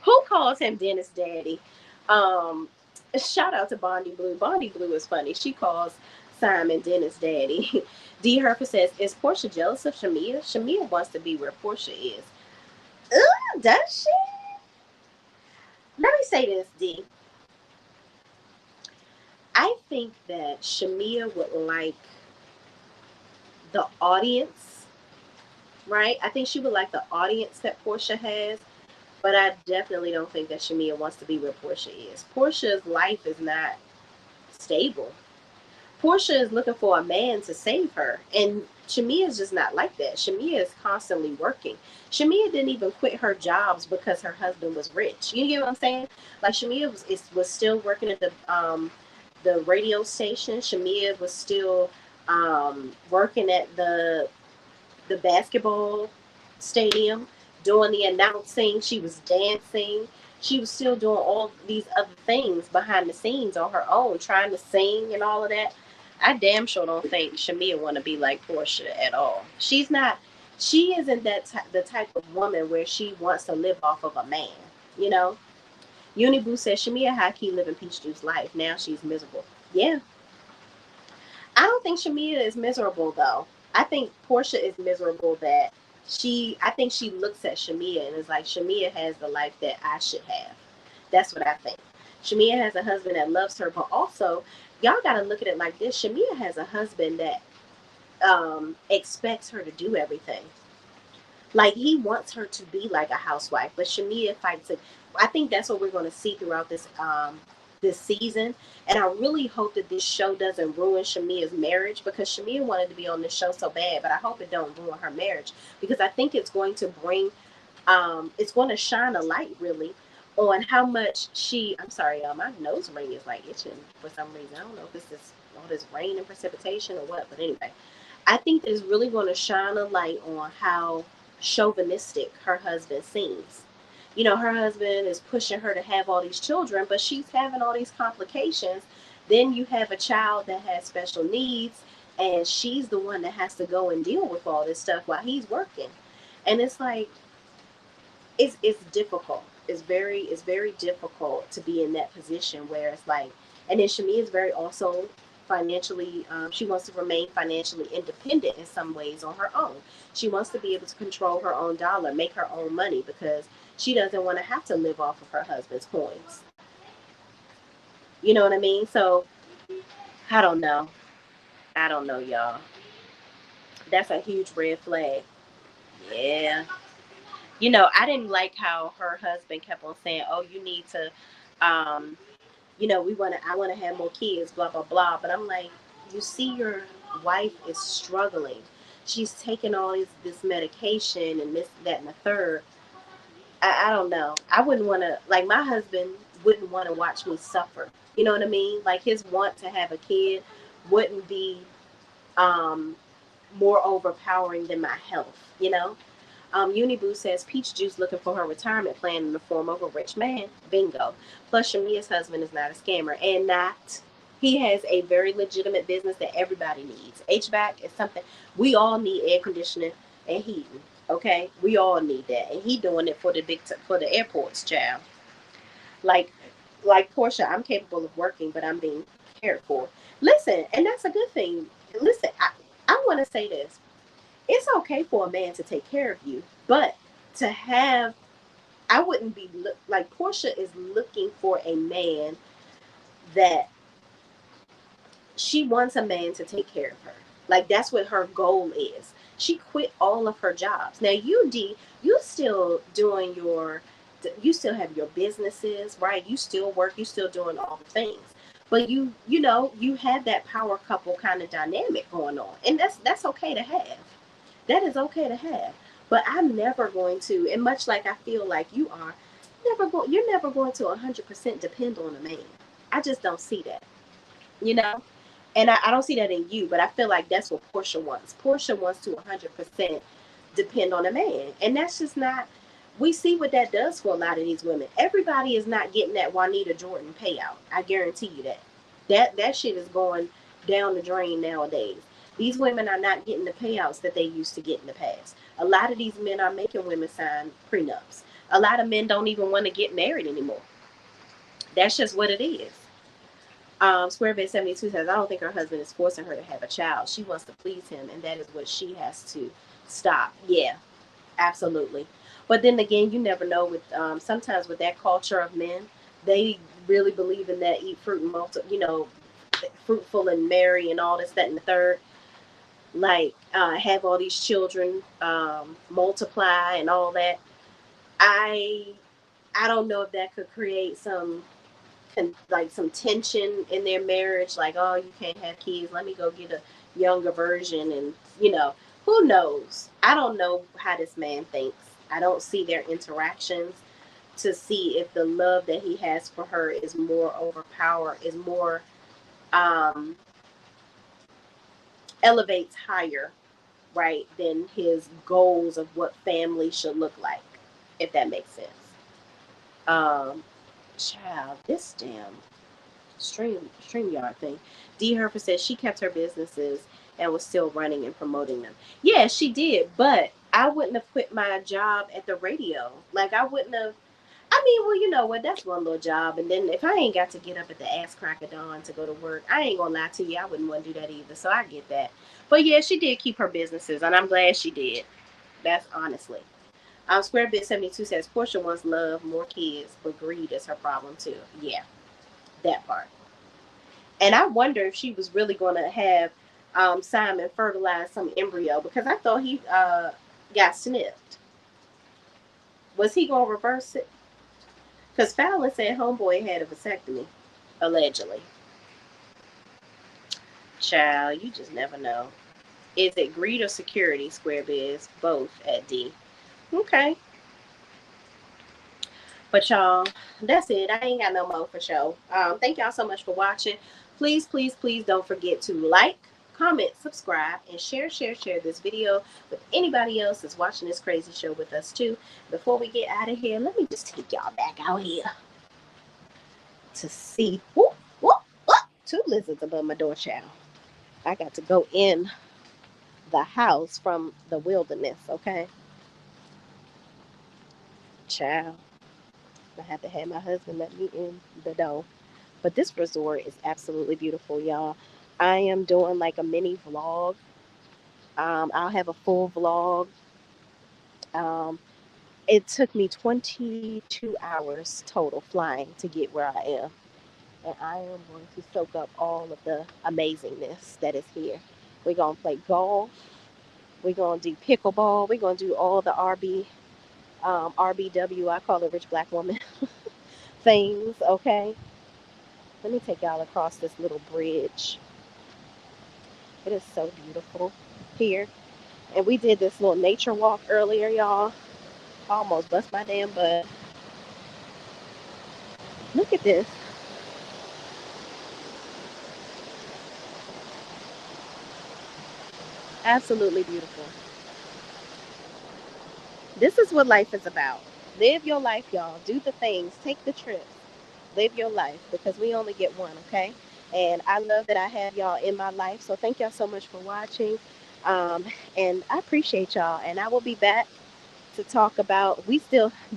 Who calls him Dennis Daddy? Shout out to Bondi Blue. Bondi Blue is funny. She calls Simon Dennis Daddy. D. Herfer says, is Porsha jealous of Shamea? Shamea wants to be where Porsha is. Does she? Let me say this, D. I think that Shamea would like the audience, right? I think she would like the audience that Porsha has. But I definitely don't think that Shamea wants to be where Porsha is. Porsha's life is not stable. Porsha is looking for a man to save her. And Shamea is just not like that. Shamea is constantly working. Shamea didn't even quit her jobs because her husband was rich. You get what I'm saying? Like Shamea was still working at the radio station. Shamea was still working at the basketball stadium, doing the announcing. She was dancing. She was still doing all these other things behind the scenes on her own, trying to sing and all of that. I damn sure don't think Shamea want to be like Porsha at all. She's not. She isn't the type of woman where she wants to live off of a man. You know. Uniboo says Shamea high key living Peach Juice life. Now she's miserable. Yeah. I don't think Shamea is miserable though. I think Porsha is miserable that I think she looks at Shamea and is like, Shamea has the life that I should have. That's what I think. Shamea has a husband that loves her, but also, y'all got to look at it like this. Shamea has a husband that expects her to do everything. Like, he wants her to be like a housewife, but Shamea fights it. I think that's what we're going to see throughout this season. And I really hope that this show doesn't ruin Shamea's marriage, because Shamea wanted to be on this show so bad, but I hope it don't ruin her marriage, because I think it's going to bring, it's going to shine a light really on how much I'm sorry, my nose ring is like itching for some reason. I don't know if it's all this rain and precipitation or what, but anyway, I think it's really going to shine a light on how chauvinistic her husband seems. You know, her husband is pushing her to have all these children, but she's having all these complications. Then you have a child that has special needs, and she's the one that has to go and deal with all this stuff while he's working. And it's like, it's difficult. It's very difficult to be in that position where it's like, and then Shamea is very also financially, she wants to remain financially independent in some ways on her own. She wants to be able to control her own dollar, make her own money, because she doesn't want to have to live off of her husband's coins. You know what I mean? So I don't know. I don't know, y'all. That's a huge red flag. Yeah. You know, I didn't like how her husband kept on saying, "Oh, you need to, um, I want to have more kids, blah blah blah." But I'm like, you see, your wife is struggling. She's taking all this medication and this, that, and the third. I don't know. I wouldn't want to, like, my husband wouldn't want to watch me suffer. You know what I mean? Like, his want to have a kid wouldn't be um, more overpowering than my health. You know. Uniboo says Peach Juice looking for her retirement plan in the form of a rich man. Bingo. Plus, Shamea's husband is not a scammer, and not. He has a very legitimate business that everybody needs. HVAC is something we all need. Air conditioning and heating. Okay, we all need that, and he doing it for the for the airports, child. Like Porsha, I'm capable of working, but I'm being cared for. Listen, and that's a good thing. Listen, I want to say this. It's okay for a man to take care of you, but to have, I wouldn't be like Porsha is looking for a man that she wants a man to take care of her. Like that's what her goal is. She quit all of her jobs. Now you you still doing you still have your businesses, right? You still work, you still doing all the things. But you know, you have that power couple kind of dynamic going on. And that's okay to have. That is okay to have. But I'm never going to, and much like I feel like you are, you're never going to 100% depend on a man. I just don't see that. You know? And I don't see that in you, but I feel like that's what Porsha wants. Porsha wants to 100% depend on a man. And that's just not, we see what that does for a lot of these women. Everybody is not getting that Juanita Jordan payout. I guarantee you that. That shit is going down the drain nowadays. These women are not getting the payouts that they used to get in the past. A lot of these men are making women sign prenups. A lot of men don't even want to get married anymore. That's just what it is. Squarebase 72 says, I don't think her husband is forcing her to have a child. She wants to please him, and that is what she has to stop. Yeah, absolutely. But then again, you never know. With sometimes with that culture of men, they really believe in that eat fruit and fruitful and marry and all this, that, and the third. Like have all these children, multiply and all that. I I don't know if that could create like some tension in their marriage, like, oh, you can't have kids, let me go get a younger version. And who knows? I don't know how this man thinks. I don't see their interactions to see if the love that he has for her is more overpower, is more um elevates higher, right, than his goals of what family should look like, if that makes sense. um Child, this damn StreamYard thing. Dee Herfer says she kept her businesses and was still running and promoting them. Yeah, she did, but I wouldn't have quit my job at the radio. Like I wouldn't have. I mean, well, you know what? That's one little job, and then if I ain't got to get up at the ass crack of dawn to go to work, I ain't gonna lie to you, I wouldn't want to do that either. So I get that. But yeah, she did keep her businesses, and I'm glad she did. That's honestly. Square Bit 72 says Portia wants love, more kids, but greed is her problem too. Yeah, that part. And I wonder if she was really going to have Simon fertilize some embryo, because I thought he got snipped. Was he going to reverse it? Because Fallon said Homeboy had a vasectomy, allegedly. Child, you just never know. Is it greed or security? Square Biz, both at D. Okay. But y'all, that's it. I ain't got no more for show. Thank y'all so much for watching. Please, please, please don't forget to like, comment, subscribe, and share this video with anybody else that's watching this crazy show with us too. Before we get out of here, let me just take y'all back out here to see. Whoop, whoop, whoop. Two lizards above my door, child. I got to go in the house from the wilderness, okay? Child. I have to have my husband let me in the door. But this resort is absolutely beautiful, y'all. I am doing like a mini vlog. I'll have a full vlog. Um, it took me 22 hours total flying to get where I am. And I am going to soak up all of the amazingness that is here. We're going to play golf. We're going to do pickleball. We're going to do all the RBW, I call it rich black woman things, okay? Let me take y'all across this little bridge. It is so beautiful here. And we did this little nature walk earlier, y'all. I almost bust my damn butt. Look at this. Absolutely beautiful. This is what life is about. Live your life, y'all. Do the things. Take the trips. Live your life, because we only get one, okay? And I love that I have y'all in my life. So thank y'all so much for watching. Um, and I appreciate y'all. And I will be back to talk about, I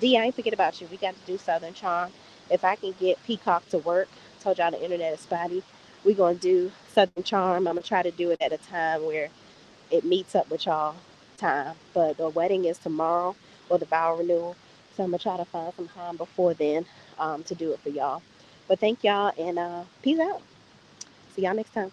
ain't forget about you. We got to do Southern Charm. If I can get Peacock to work, told y'all the internet is spotty. We're gonna do Southern Charm. I'm gonna try to do it at a time where it meets up with y'all time. But the wedding is tomorrow, or the vow renewal. So I'm gonna try to find some time before then to do it for y'all. But thank y'all, and peace out. See y'all next time.